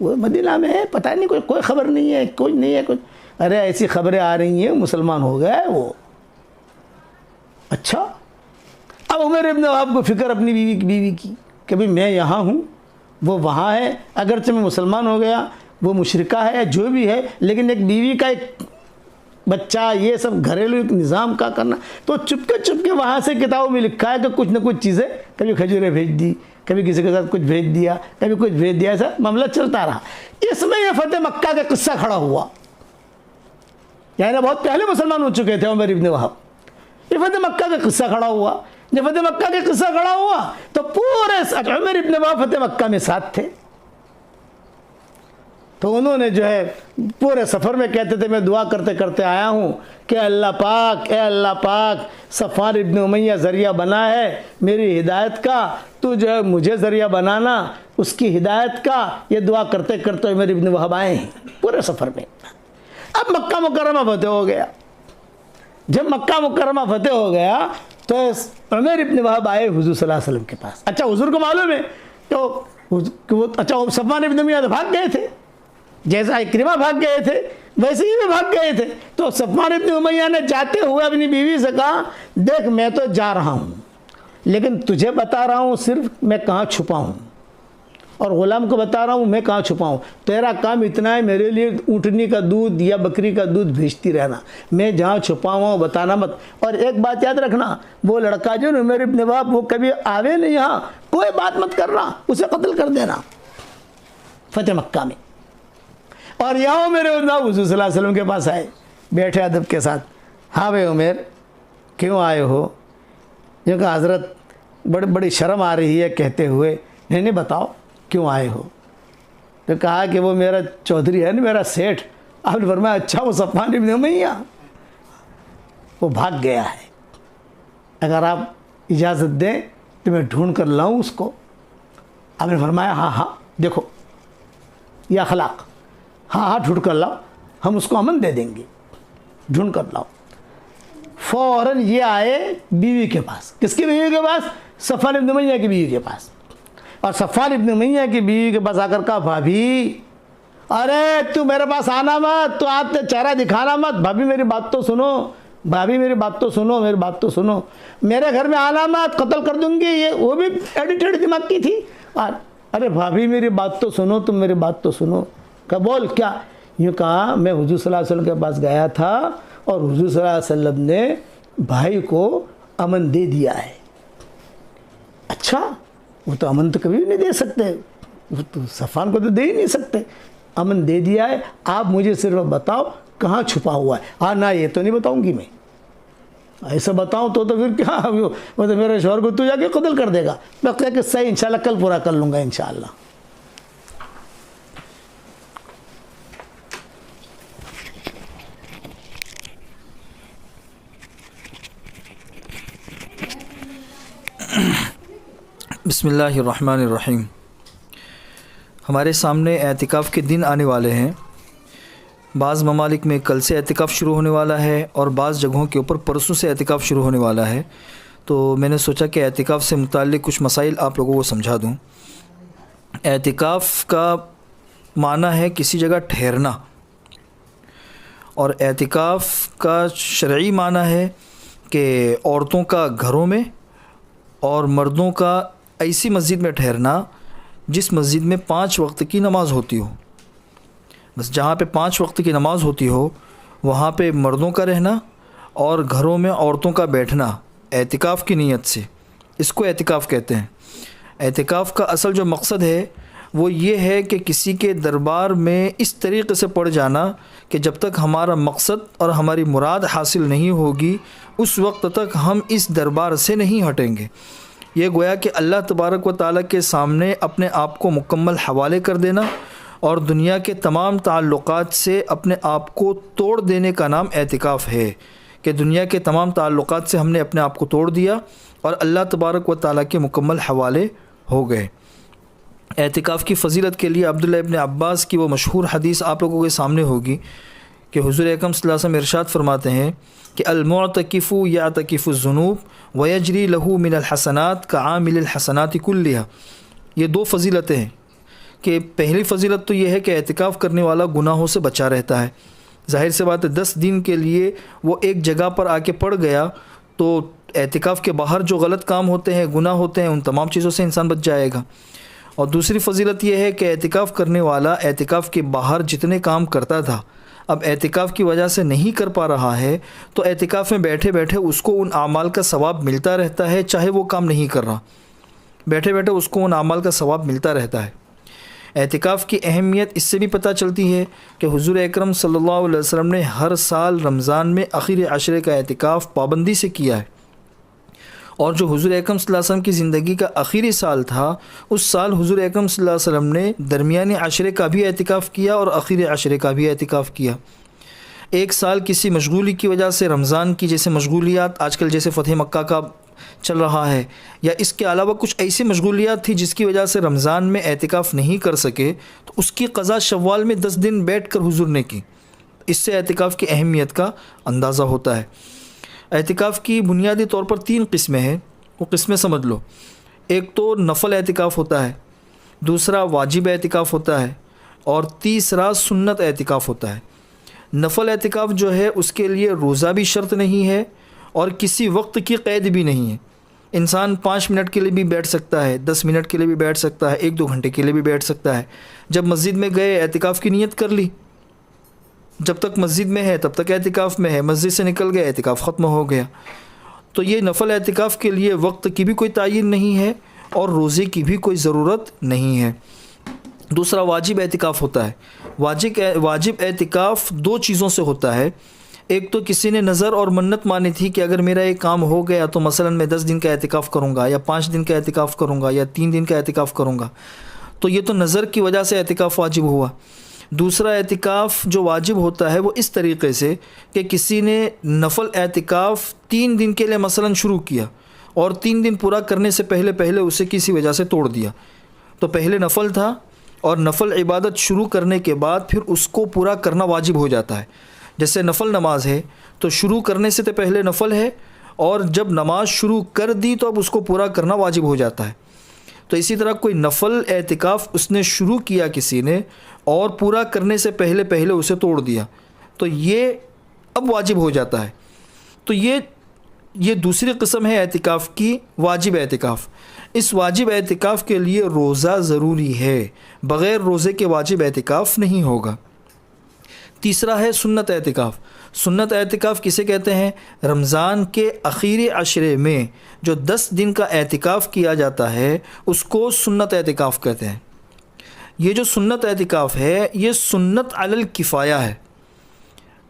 वो मदीना में है, पता नहीं, कोई खबर नहीं है, कुछ नहीं है कुछ। अरे ऐसी खबरें आ रही हैं मुसलमान हो गया है वो। अच्छा, अब उमर इब्न वहाब को फ़िक्र अपनी बीवी की कि भाई मैं यहाँ हूँ, वो वहाँ है, अगरचे मैं मुसलमान हो गया, वो मुशरिका है या जो भी है, लेकिन एक बीवी का एक बच्चा, ये सब घरेलू एक निज़ाम का करना। तो चुपके वहाँ से किताबों में लिखा है कि कुछ ना कुछ चीज़ें, कभी खजूरें भेज दी, कभी किसी के साथ कुछ भेज दिया, कभी कुछ भेज दिया, ऐसा मामला चलता रहा। इसमें यह फतेह मक्का का किस्सा खड़ा हुआ, यानी बहुत पहले मुसलमान हो चुके थे उमर इब्न वहाब। ये फतेह मक्का का किस्सा खड़ा हुआ। जब फतेह मक्का का किस्सा खड़ा हुआ तो पूरे उमर इब्न वहाब फतेह मक्का में साथ थे। तो उन्होंने जो है पूरे सफ़र में कहते थे, मैं दुआ करते करते आया हूँ कि अल्लाह पाक, ए अल्लाह पाक, सफ़ान इब्न उमैया ज़रिया बना है मेरी हिदायत का, तो जो है मुझे ज़रिया बनाना उसकी हिदायत का। ये दुआ करते करते उमर इब्न वहाब आए हैं पूरे सफ़र में। अब मक्का मुकर्रमा फतेह हो गया। जब मक्का मुकर्रमा फतेह हो गया तो उमर इब्न वहाब आए हुज़ूर सल्लल्लाहु अलैहि वसल्लम के पास। अच्छा, हुज़ूर को मालूम है तो वो अच्छा सफ़ान इब्न उमैया तो भाग गए थे, जैसा इक्रिमा भाग गए थे वैसे ही भी भाग गए थे। तो सफ़वान इब्न उमैया ने जाते हुए अपनी बीवी से कहा, देख मैं तो जा रहा हूँ, लेकिन तुझे बता रहा हूँ सिर्फ मैं कहाँ छुपा हूँ, और ग़ुलाम को बता रहा हूँ मैं कहाँ छुपा हूँ। तेरा काम इतना है, मेरे लिए ऊँटनी का दूध या बकरी का दूध भेजती रहना, मैं जहाँ छुपा हुआ बताना मत। और एक बात याद रखना, वो लड़का जो उमर इब्न वहाब वो कभी आवे नहीं यहाँ, कोई बात मत करना, उसे कत्ल कर देना फतेह मक्का में। और यहाँ मेरे हुज़ूर सल्लल्लाहु अलैहि वसल्लम के पास आए, बैठे अदब के साथ। हाँ भाई उमर, क्यों आए हो? जो कहा हज़रत बड़ी शर्म आ रही है कहते हुए, नहीं बताओ क्यों आए हो? तो कहा कि वो मेरा चौधरी है ना, मेरा सेठ। आपने फरमाया अच्छा, वो सफ़वान इब्न उमैया वो भाग गया है, अगर आप इजाज़त दें तो मैं ढूंढ कर लाऊं उसको। आपने फरमाया हाँ देखो ये अखलाक, हाँ ढूंढ कर लाओ, हम उसको अमन दे देंगे, ढूंढ कर लाओ। फ़ौरन ये आए बीवी के पास। किसकी बीवी के पास? सफ़वान इब्न उमैया की बीवी के पास। और सफ़वान इब्न उमैया की बीवी के पास आकर कहा, भाभी अरे तू मेरे पास आना मत, तो आप चेहरा दिखाना मत, भाभी मेरी बात तो सुनो, भाभी मेरी बात तो सुनो, मेरी बात तो सुनो, मेरे घर में आना मत, कत्ल कर दूंगी। ये वो भी एडिटेड दिमाग की थी। और अरे भाभी मेरी बात तो सुनो, तुम मेरी बात तो सुनो। कहा बोल क्या? यूँ कहा, मैं हुज़ूर सल्लल्लाहु अलैहि वसल्लम के पास गया था और हुज़ूर सल्लल्लाहु अलैहि वसल्लम ने भाई को अमन दे दिया है। अच्छा, वो तो अमन तो कभी भी नहीं दे सकते, वो तो सफ़वान को तो दे ही नहीं सकते। अमन दे दिया है, आप मुझे सिर्फ बताओ कहाँ छुपा हुआ है। हाँ ना, ये तो नहीं बताऊंगी मैं, ऐसा बताऊं तो फिर क्या, वो तो मेरे शौहर को तू जाके कत्ल कर देगा। मैं कह कि सही, इंशाल्लाह कल पूरा कर लूँगा इंशाल्लाह। बिस्मिल्लाहिर्रहमानिर्रहीम। हमारे सामने एतिकाफ़ के दिन आने वाले हैं। बाज़ ममालिक में कल से एतिकाफ़ शुरू होने वाला है और बाज़ जगहों के ऊपर परसों से एतिकाफ़ शुरू होने वाला है। तो मैंने सोचा कि एतिकाफ़ से मुताल्लिक़ कुछ मसाइल आप लोगों को समझा दूँ। एतिकाफ़ का माना है किसी जगह ठहरना, और एतिकाफ़ का शरई माना है कि औरतों का घरों में और मर्दों का ऐसी मस्जिद में ठहरना जिस मस्जिद में 5 वक्त की नमाज़ होती हो। बस जहाँ पे 5 वक्त की नमाज़ होती हो वहाँ पे मर्दों का रहना और घरों में औरतों का बैठना एतिकाफ़ की नीयत से, इसको एतिकाफ़ कहते हैं। एतिकाफ़ का असल जो मकसद है वो ये है कि किसी के दरबार में इस तरीक़े से पड़ जाना कि जब तक हमारा मकसद और हमारी मुराद हासिल नहीं होगी उस वक्त तक हम इस दरबार से नहीं हटेंगे। ये गोया कि अल्लाह तबारक व तआला के सामने अपने आप को मुकम्मल हवाले कर देना और दुनिया के तमाम ताल्लुक़ात से अपने आप को तोड़ देने का नाम एतिकाफ़ है। कि दुनिया के तमाम ताल्लुक़ात से हमने अपने आप को तोड़ दिया और अल्लाह तबारक व तआला के मुकम्मल हवाले हो गए। एतिकाफ़ की फ़जीलत के लिए अब्दुल्लाह इब्न अब्बास की वो मशहूर हदीस आप लोगों के सामने होगी कि हुज़ूर अकरम सल्लल्लाहु अलैहि वसल्लम इरशाद फरमाते हैं कि अल-मुअतकिफ़ु यातकिफ़ु ज़ुनूब व यजरी लहू मिनल हसनात कआमिलिल हसनाति कुल्लिहा। ये 2 फ़जीलतें हैं कि पहली फ़जीलत तो ये है कि एतिकाफ़ करने वाला गुनाहों से बचा रहता है। ज़ाहिर सी बात है 10 दिन के लिए वो एक जगह पर आके पड़ गया तो एतिकाफ़ के बाहर जो गलत काम होते हैं, गुनाह होते हैं, उन तमाम चीज़ों से इंसान बच जाएगा। और दूसरी फ़जीलत यह है कि एतिकाफ़ करने वाला एतिकाफ़ के बाहर जितने काम करता था, अब एतिकाफ़ की वजह से नहीं कर पा रहा है, तो एतिकाफ़ में बैठे बैठे उसको उन आमाल का सवाब मिलता रहता है, चाहे वो काम नहीं कर रहा, बैठे बैठे उसको उन आमाल का सवाब मिलता रहता है। एतिकाफ़ की अहमियत इससे भी पता चलती है कि हुज़ूर अकरम सल्लल्लाहु अलैहि वसल्लम ने हर साल रमज़ान में आखिरी अशरे का एतिकाफ़ पाबंदी से किया है, और जो हुज़ूर अकरम सल्लल्लाहु अलैहि वसल्लम की ज़िंदगी का आखिरी साल था, उस साल हुज़ूर अकरम सल्लल्लाहु अलैहि वसल्लम ने दरमियानी अशरे का भी एतिकाफ़ किया और आखिरी अशरे का भी एतिकाफ़ किया। एक साल किसी मशगूली की वजह से रमज़ान की जैसे मशगूलियात आजकल जैसे फ़तह मक्का का चल रहा है, या इसके अलावा कुछ ऐसी मशगूलियात थी जिसकी वजह से रमज़ान में एतिकाफ़ नहीं कर सके, तो उसकी क़ज़ा शव्वाल में 10 दिन बैठ कर हुज़ूर ने की। इससे एतिकाफ़ की अहमियत का अंदाज़ा होता है। एतिकाफ़ की बुनियादी तौर पर 3 किस्में हैं, वो किस्में समझ लो। एक तो नफ़ल एतिकाफ़ होता है, दूसरा वाजिब एतिकाफ़ होता है, और तीसरा सुन्नत एतिकाफ़ होता है। नफ़ल एतिकाफ़ जो है उसके लिए रोज़ा भी शर्त नहीं है और किसी वक्त की क़ैद भी नहीं है। इंसान 5 मिनट के लिए भी बैठ सकता है, 10 मिनट के लिए भी बैठ सकता है, 1-2 घंटे के लिए भी बैठ सकता है। जब मस्जिद में गए एतिकाफ़ की नीयत कर ली, जब तक मस्जिद में है तब तक एतिकाफ़ में है, मस्जिद से निकल गया एतिकाफ़ ख़त्म हो गया। तो ये नफ़ल एतिकाफ़ के लिए वक्त की भी कोई तायीन नहीं है और रोज़े की भी कोई ज़रूरत नहीं है। दूसरा वाजिब एतिकाफ़ होता है। वाजिब एतिकाफ़ 2 चीज़ों से होता है। एक तो किसी ने नज़र और मन्नत मानी थी कि अगर मेरा एक काम हो गया तो मसलन मैं 10 दिन का एतिकाफ़ करूँगा, या 5 दिन का एतिकाफ़ करूँगा, या 3 दिन का एतिकाफ़ करूँगा, तो ये तो नज़र की वजह से एतिकाफ़ वाजिब हुआ। दूसरा एतिकाफ़ जो वाजिब होता है वो इस तरीक़े से कि किसी ने नफ़ल एतिकाफ़ 3 दिन के लिए मसलन शुरू किया और 3 दिन पूरा करने से पहले पहले उसे किसी वजह से तोड़ दिया। तो पहले नफ़ल था और नफ़ल इबादत शुरू करने के बाद फिर उसको पूरा करना वाजिब हो जाता है। जैसे नफ़ल नमाज है तो शुरू करने से तो पहले नफ़ल है, और जब नमाज शुरू कर दी तो अब उसको पूरा करना वाजिब हो जाता है। तो इसी तरह कोई नफ़ल एतिकाफ़ उसने शुरू किया किसी ने और पूरा करने से पहले पहले उसे तोड़ दिया, तो ये अब वाजिब हो जाता है। तो ये दूसरी किस्म है एतिकाफ़ की, वाजिब एतिकाफ़। इस वाजिब एतिकाफ़ के लिए रोज़ा ज़रूरी है, बग़ैर रोज़े के वाजिब एतिकाफ़ नहीं होगा। तीसरा है सुन्नत एतिकाफ़। सुन्नत एतिकाफ़ किसे कहते हैं? रमज़ान के आखिरी अशरे में जो 10 दिन का एतिकाफ़ किया जाता है उसको सुन्नत एतिकाफ़ कहते हैं। ये जो सुन्नत एतिकाफ़ है ये सुन्नत अलल किफ़ाया है।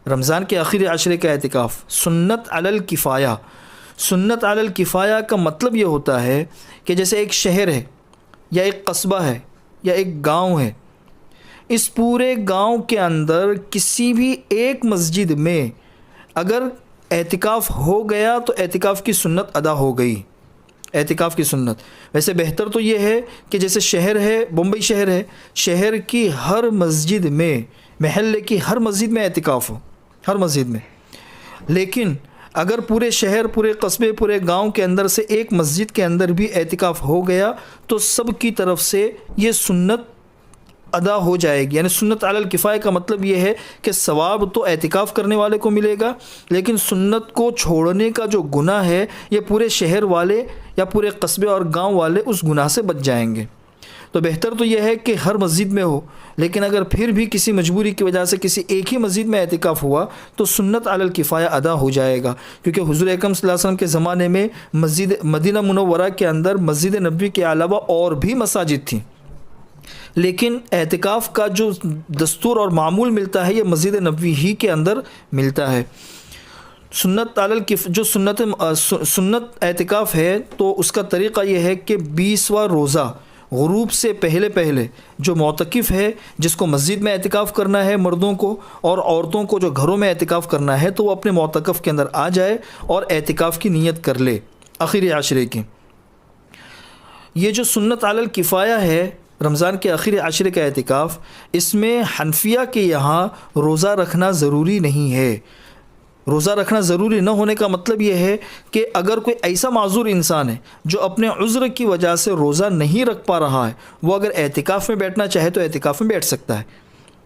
रमज़ान के आखिरी अशरे का एतिकाफ़ सुन्नत अलल किफ़ाया। सुन्नत अलल किफ़ाया का मतलब ये होता है कि जैसे एक शहर है या एक कस्बा है या एक गांव है, इस पूरे गांव के अंदर किसी भी एक मस्जिद में अगर एतिकाफ़ हो गया तो एतिकाफ़ की सुन्नत अदा हो गई। एतिकाफ़ की सुन्नत वैसे बेहतर तो ये है कि जैसे शहर है, बम्बई शहर है, शहर की हर मस्जिद में, महल्ले की हर मस्जिद में एतिकाफ़ हो, हर मस्जिद में। लेकिन अगर पूरे शहर, पूरे कस्बे, पूरे गांव के अंदर से एक मस्जिद के अंदर भी एतिकाफ़ हो गया तो सब की तरफ से ये सुन्नत अदा हो जाएगी। यानी सुन्नत अलल किफ़ाया का मतलब ये है कि सवाब तो एतिकाफ़ करने वाले को मिलेगा, लेकिन सुन्नत को छोड़ने का जो गुनाह है ये पूरे शहर वाले या पूरे कस्बे और गांव वाले उस गुनाह से बच जाएंगे। तो बेहतर तो यह है कि हर मस्जिद में हो, लेकिन अगर फिर भी किसी मजबूरी की वजह से किसी एक ही मस्जिद में एतिकाफ़ हुआ तो सुन्नत अलल किफ़ाया अदा हो जाएगा। क्योंकि हुज़ूर अकरम सल्लल्लाहु अलैहि वसल्लम के ज़माने में मस्जिद मदीना मुनव्वरा के अंदर मस्जिद नबवी के अलावा और भी मसाजिद थी, लेकिन एतिकाफ़ का जो दस्तूर और मामूल मिलता है ये मस्जिद नबवी ही के अंदर मिलता है। सुन्नत अलल किफ़ जो सुन्नत एतिकाफ़ है तो उसका तरीक़ा यह है कि 20वां रोज़ा गुरूब से पहले पहले जो मोतकिफ़ है, जिसको मस्जिद में एतिकाफ़ करना है मर्दों को, और औरतों को जो घरों में एतिकाफ़ करना है, तो वो अपने मोतकफ़ के अंदर आ जाए और एतिकाफ़ की नीयत कर ले आखिरी आशरे की। ये जो सुन्नत अलल किफ़ाया है रमज़ान के आखिरी आशरे का एतिकाफ़, इसमें हनफिया के यहाँ रोज़ा रखना ज़रूरी नहीं है। रोज़ा रखना ज़रूरी न होने का मतलब यह है कि अगर कोई ऐसा माज़ूर इंसान है जो अपने उज़्र की वजह से रोज़ा नहीं रख पा रहा है, वो अगर एतिकाफ़ में बैठना चाहे तो एतिकाफ़ में बैठ सकता है।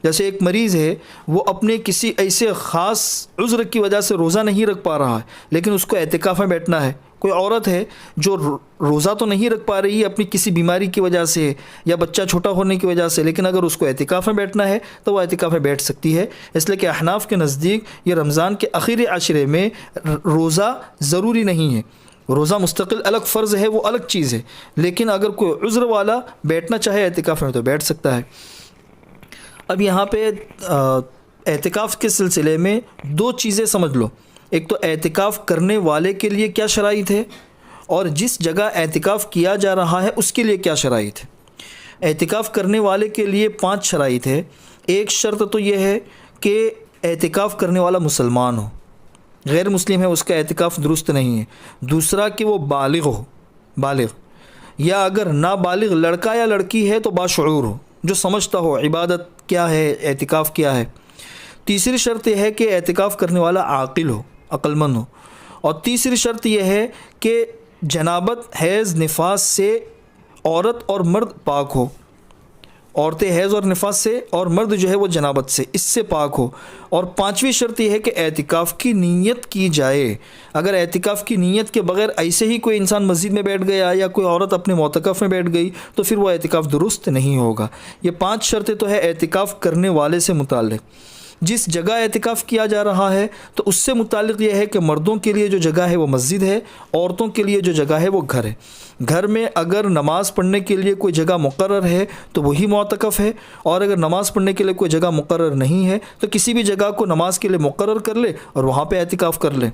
जैसे एक मरीज़ है, वो अपने किसी ऐसे ख़ास उज़्र की वजह से रोज़ा नहीं रख पा रहा है, लेकिन उसको एतिकाफ़ में बैठना है। कोई औरत है जो रोज़ा तो नहीं रख पा रही है अपनी किसी बीमारी की वजह से या बच्चा छोटा होने की वजह से, लेकिन अगर उसको एतिकाफ़ में बैठना है तो वह एतिकाफ़ में बैठ सकती है। इसलिए कि अहनाफ के नज़दीक ये रमज़ान के आखिरी आशरे में रोज़ा ज़रूरी नहीं है। रोज़ा मुस्तकिल अलग फ़र्ज़ है, वो अलग चीज़ है, लेकिन अगर कोई उज़्र वाला बैठना चाहे एतिकाफ़ में तो बैठ सकता है। अब यहाँ पे एतिकाफ़ के सिलसिले में दो चीज़ें समझ लो। एक तो एतिकाफ़ करने वाले के लिए क्या शराइत है, और जिस जगह एतिकाफ़ किया जा रहा है उसके लिए क्या शराइत है। एतिकाफ़ करने वाले के लिए 5 शराइत है। एक शर्त तो यह है कि एतिकाफ़ करने वाला मुसलमान हो, गैर मुस्लिम है उसका एतिकाफ़ दुरुस्त नहीं है। दूसरा कि वो बालिग हो, बालिग, या अगर नाबालिग लड़का या लड़की है तो बाशऊर हो, जो समझता हो इबादत क्या है, एतिकाफ़ क्या है। तीसरी शर्त यह है कि एतिकाफ़ करने वाला आकिल हो, अक्लमंद हो। और तीसरी शर्त यह है कि जनाबत, हैज़, निफास से औरत और मर्द पाक हो। औरतें हैज़ और निफास से, और मर्द जो है वो जनाबत से, इससे पाक हो। और पांचवी शर्त यह है कि एतिकाफ़ की नीयत की जाए। अगर एतिकाफ़ की नीयत के बगैर ऐसे ही कोई इंसान मस्जिद में बैठ गया या कोई औरत अपने मोतकफ़ में बैठ गई तो फिर वो एतिकाफ़ दुरुस्त नहीं होगा। ये 5 शर्तें तो है एतिकाफ़ करने वाले से मुताल्लिक़। जिस जगह एतिकाफ़ किया जा रहा है तो उससे मुताल्लिक़ यह है कि मर्दों के लिए जो जगह है वो मस्जिद है, औरतों के लिए जो जगह है वो घर है। घर में अगर नमाज़ पढ़ने के लिए कोई जगह मुक़र्रर है तो वही मोतकफ़ है, और अगर नमाज़ पढ़ने के लिए कोई जगह मुक़र्रर नहीं है तो किसी भी जगह को नमाज के लिए मुक़र्रर कर ले और वहाँ पे एतिकाफ़ कर ले।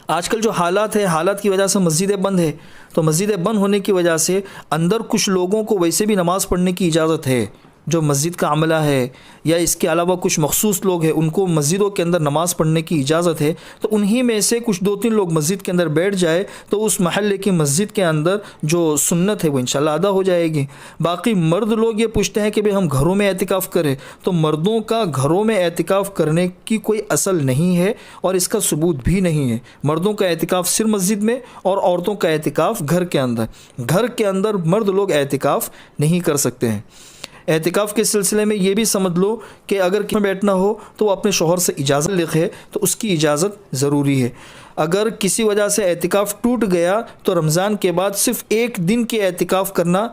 आजकल जो हालात है, हालात की वजह से मस्जिदें बंद है, तो मस्जिदें बंद होने की वजह से अंदर कुछ लोगों को वैसे भी नमाज़ पढ़ने की इजाज़त है, जो मस्जिद का अमला है या इसके अलावा कुछ मखसूस लोग हैं उनको मस्जिदों के अंदर नमाज़ पढ़ने की इजाज़त है। तो उन्हीं में से कुछ 2-3 लोग मस्जिद के अंदर बैठ जाए तो उस महल्ले की मस्जिद के अंदर जो सुन्नत है वो इंशाल्लाह अदा हो जाएगी। बाकी मर्द लोग ये पूछते हैं कि भाई हम घरों में एतिकाफ़ करें, तो मर्दों का घरों में एतिकाफ़ करने की कोई असल नहीं है और इसका सबूत भी नहीं है। मर्दों का एतिकाफ़ सिर्फ मस्जिद में और औरतों का एतिकाफ़ घर के अंदर। घर के अंदर मर्द लोग एतिकाफ़ नहीं कर सकते हैं। एतिकाफ़ के सिलसिले में ये भी समझ लो कि अगर किसी में बैठना हो तो वो अपने शौहर से इजाज़त लिखे तो उसकी इजाज़त ज़रूरी है। अगर किसी वजह से एतिकाफ़ टूट गया तो रमज़ान के बाद सिर्फ़ 1 दिन के एतिकाफ़ करना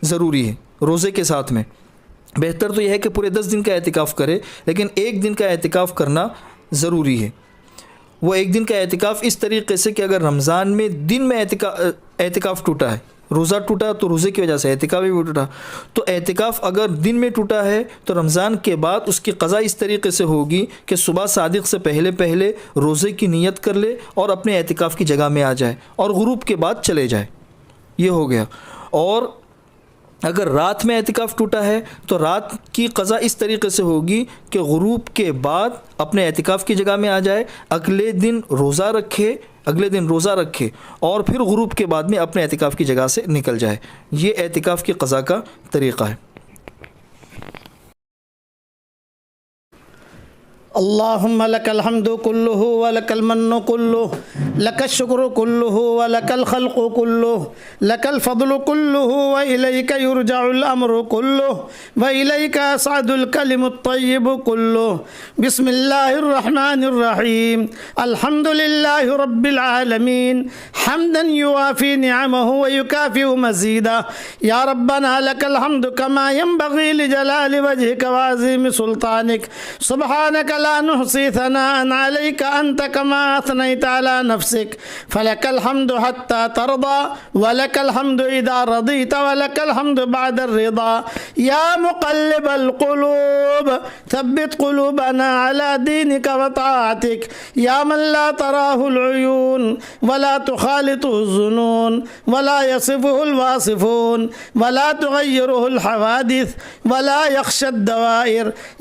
ज़रूरी है रोज़े के साथ में। बेहतर तो यह है कि पूरे 10 दिन का एतिकाफ़ करे, लेकिन 1 दिन का एतिकाफ़ करना ज़रूरी है। वो 1 दिन का एतिकाफ़ इस तरीके से कि अगर रमज़ान में दिन में एतिकाफ़ टूटा है, रोज़ा टूटा तो रोज़े की वजह से एतिकाफ़ भी टूटा, तो एतिकाफ़ अगर दिन में टूटा है तो रमज़ान के बाद उसकी क़ज़ा इस तरीके से होगी कि सुबह सादिक़ से पहले पहले रोज़े की नीयत कर ले और अपने एतिकाफ़ की जगह में आ जाए और गुरूब के बाद चले जाए। ये हो गया। और अगर रात में एतिकाफ़ टूटा है तो रात की क़ज़ा इस तरीके से होगी कि गुरूब के बाद अपने एतिकाफ़ की जगह में आ जाए, अगले दिन रोज़ा रखे और फिर गुरूब के बाद में अपने एतिकाफ़ की जगह से निकल जाए। ये एतिकाफ़ की क़ज़ा का तरीक़ा है। अल्लाहुम्मा लकल हम्दु कुल्लुहु व लकल मन्नु कुल्लुहु लकल शुक्र कुल्लुहु व लकल खल्क़ु कुल्लुहु लकल फ़द्लु कुल्लुहु व इलैका युरजउल अम्रु कुल्लुहु व इलैका यसअदुल कलिमुत तय्यिबु कुल्लुहु। बिस्मिल्लाहिर रहमानिर रहीम। अल्हम्दुलिल्लाहि रब्बिल आलमीन हम्दन युवाफी निअमहु व युकाफिउ मज़ीदा। या रब्बना लकल हम्दु कमा यंबग़ी लिजलालि वजहिका व अज़ीमि सुल्तानिक। सुब्हानक ला नुहसी सनाअन अलैका अंत कमा असनैत अला नफ्सिक। फलकल हम्दु हत्ता तरदा व लकल हम्दु इदा रदीत व लकल हम्दु बअद रिदा। या मुक़ल्लिबल क़ुलूब थब्बित क़ुलूबना अला दीनिक व ताअतिक। या मन ला तराहुल उयून व ला तुखालितुहु ज़ुनून व ला यसिफुहुल वासिफून व ला तुग़य्यिरुहुल हवादिस व ला यख़्शद दवाइर।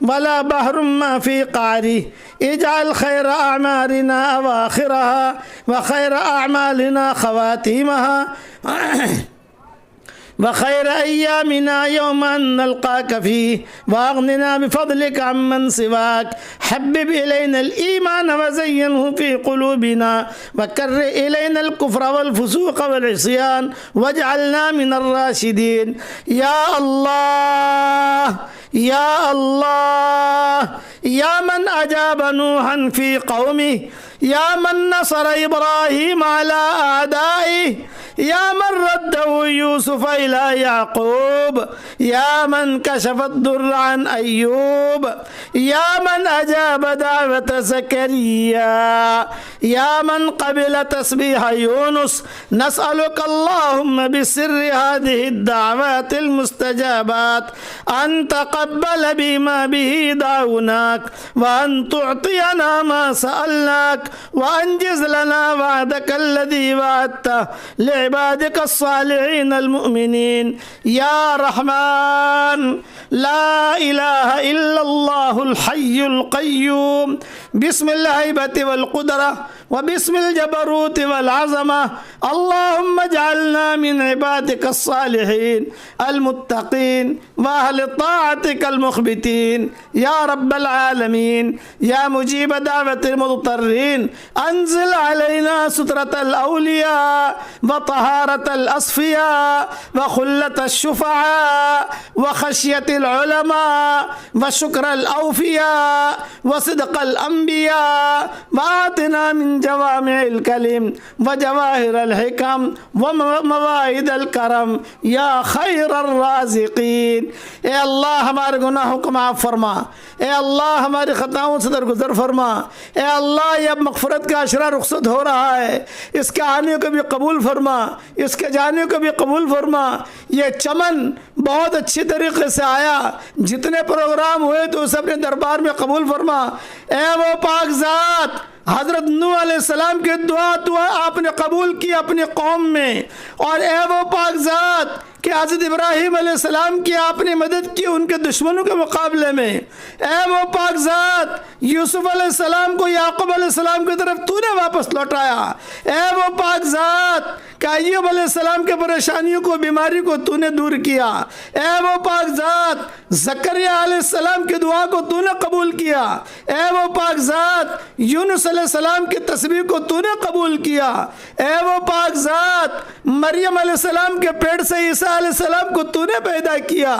वला बहरुम मा फी क़ारी इजअल खैर अअमालिना अवाखिरहा व खैर अअमालिना ख़वातीमहा व खैर अय्यामिना यौमन नल्क़ाक फ़ीह वाग़निना बिफ़ज़लिक अम्मन सिवाक हब्बिब इलैनल ईमान व ज़य्यिनहु फ़ी क़ुलूबिना व कर्रिह इलैनल कुफ़्र वल फ़ुसूक़ वल इस्यान वजअलना मिनर राशिदीन। या अल्लाह या अल्लाह या मन अजाब नूहन फ़ी क़ौमिही या मन नसर इब्राहीम अला आदाइही या मन रद्दहु यूसुफ इला याक़ूब या मन कशफ़त दुर्र अन अय्यूब या मन अजाब दावत ज़करिया या मन क़बिल तस्बीह यूनुस नसअलुक अल्लाहुम्मा बिसिर्रि हाज़िहि दाअवातिल मुस्तजाबात अन तक़ब्बल बिमा बिही दाऊनाक व अन तुअतियना मा सअलनाक व अंजिज़ लना वअदकल्लज़ी वअदतह लिइबादिक अस्सालिहीन अलमुमिनीन। या रहमान ला इलाहा इल्लल्लाहुल हय्युल क़य्यूम बिस्मिल हिबति वल क़ुदरा व बिस्मिल जबरूति वल अज़मा अल्लाहुम्मा जअलना मिन इबादिक अस्सालिहीन अलमुत्तक़ीन व अहल ताअतिक अलमुख़बितीन। या रब्बल आलमीन या मुजीब दावतिल मुज़्तर्रीन अंज़िल अलैना सुत्रतल औलिया व तहारतल अस्फ़िया व खुल्लतश शुफ़अआ व खशियतिल उलमा व शुक्रल औफ़िया व सिद्क़ल अंबिया व आतिना मिन जवामिअल कलिम व जवाहिरल हिकम व मवाइदल करम या खैरर राज़िक़ीन। ए अल्लाह हमारे गुनाहों को माफ़ फरमा, ए अल्लाह हमारी ख़ताओं से दरगुज़र फरमा, ए अल्लाह ये अब मग़फ़िरत का अशरा रुख़सत हो रहा है, इसके आने को भी कबूल फरमा, इसके जाने को भी कबूल फरमा। ये चमन बहुत अच्छी तरीक़े से आया, जितने प्रोग्राम हुए तो उसे अपने दरबार में कबूल फरमा। ए वो पाक ज़ात हज़रत नूह अलैहिस्सलाम की दुआ तो आपने कबूल की अपनी कौम में, और ए वो पाक ज़ात कि हज़रत इब्राहीम अलैहिस्सलाम की आपने मदद की उनके दुश्मनों के मुकाबले में। ए वो पाक ज़ात यूसुफ अलैहिस्सलाम को याक़ूब अलैहिस्सलाम की तरफ तूने वापस लौटाया। ए वो पाक ज़ात कि अय्यूब अलैहिस्सलाम के परेशानियों को बीमारी को तूने दूर किया। ए वो पाक ज़ात ज़करिया अलैहिस्सलाम की दुआ को तूने कबूल किया। ए वो पाक ज़ात यूनुस अलैहिस्सलाम की तस्बीह को तूने कबूल किया। ए वो पाक ज़ात मरियम अलैहिस्सलाम के पेट से ईसा अलैहिस्सलाम को तूने पैदा किया।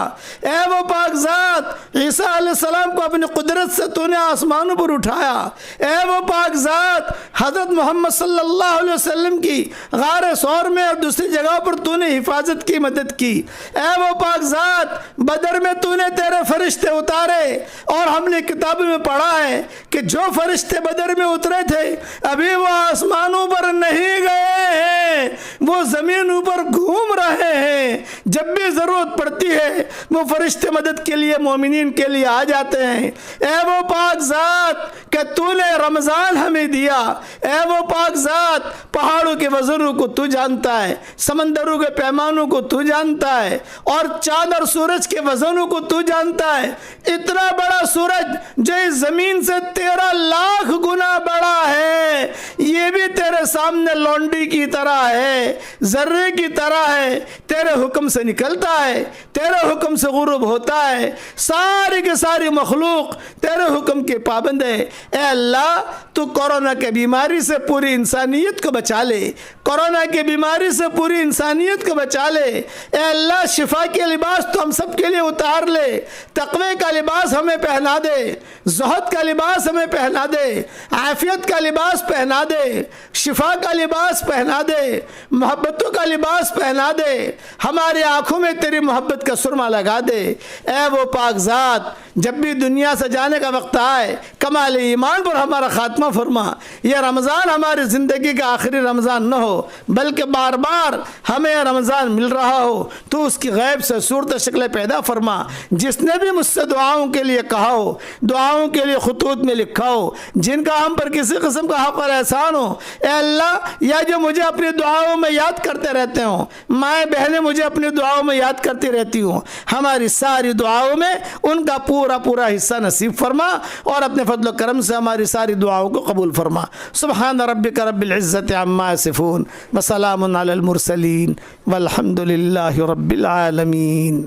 ए वो पाक ज़ात ईसा अलैहिस्सलाम को अपनी कुदरत से तूने आसमानों पर उठाया। ए वो पाक ज़ात हज़रत मोहम्मद सल्लल्लाहु अलैहि वसल्लम की गार सौर में और दूसरी जगहों पर तूने हिफाजत की, मदद की। ए वो पाक ज़ात बदर में तूने तेरे फरिश्ते उतारे, और हमने किताबों में पढ़ा है कि जो फरिश्ते बदर में उतरे थे अभी वो आसमानों पर नहीं गए हैं, वो ज़मीन ऊपर घूम रहे हैं। जब भी ज़रूरत पड़ती है वो फरिश्ते मदद के लिए मोमिनीन के लिए आ जाते हैं। ए वो पाक ज़ात कि तूने रमज़ान हमें दिया। ए वो पाक ज़ात पहाड़ों के वज़नों को तू जानता है, समंदरों के पैमानों को तू जानता है, और चाँद और सूरज के वज़नों को तू जानता है। इतना बड़ा सूरज जो इस ज़मीन से 13 लाख गुना बड़ा है, ये भी तेरे सामने लौंडी की तरह है, ज़र्रे की तरह है, तेरे हुक्म से निकलता है, तेरे हुक्म से गुरूब होता है। सारी की सारी मखलूक तेरे हुक्म के पाबंद है। ए अल्लाह तू कोरोना के बीमारी से पूरी इंसानियत को बचा ले, कोरोना की बीमारी से पूरी इंसानियत को बचा ले। ए अल्लाह शिफा के लिबास तो हम सब के लिए उतार ले, तक़वे का लिबास हमें पहना दे, ज़ुहद का लिबास हमें पहना दे, आफ़ियत का लिबास पहना दे, शिफा का लिबास पहना दे, मोहब्बतों का लिबास पहना दे, हमारी आँखों में तेरी मोहब्बत का सुरमा लगा दे। ए वो पाक ज़ात जब भी दुनिया से जाने का वक्त आए कमाल ईमान पर हमारा ख़ात्मा फरमा। यह रमज़ान हमारी ज़िंदगी का आखिरी रमज़ान न हो, बल्कि बार बार हमें यह रमज़ान मिल रहा हो, तो उसकी गैब से सूरत शक्लें पैदा फरमा। जिसने भी मुझसे दुआओं के लिए कहा हो, दुआओं के लिए खुतूत में लिखा हो, जिनका हम पर किसी किस्म का हक़ और एहसान हो, ए अल्लाह, या जो मुझे अपनी दुआओं में याद करते रहते हों, माएँ बहनें मुझे अपनी दुआओं में याद करती रहती हूँ, हमारी सारी दुआओं में उनका पूरा पूरा पूरा हिस्सा नसीब फरमा और अपने फजल करम से हमारी सारी दुआओं को कबूल फरमा। सुब्हान रब्बिक रब्बिल इज़्ज़ति अम्मा यसिफून व सलामुन अलल मुरसलीन वल्हम्दुलिल्लाहि रब्बिल आलमीन।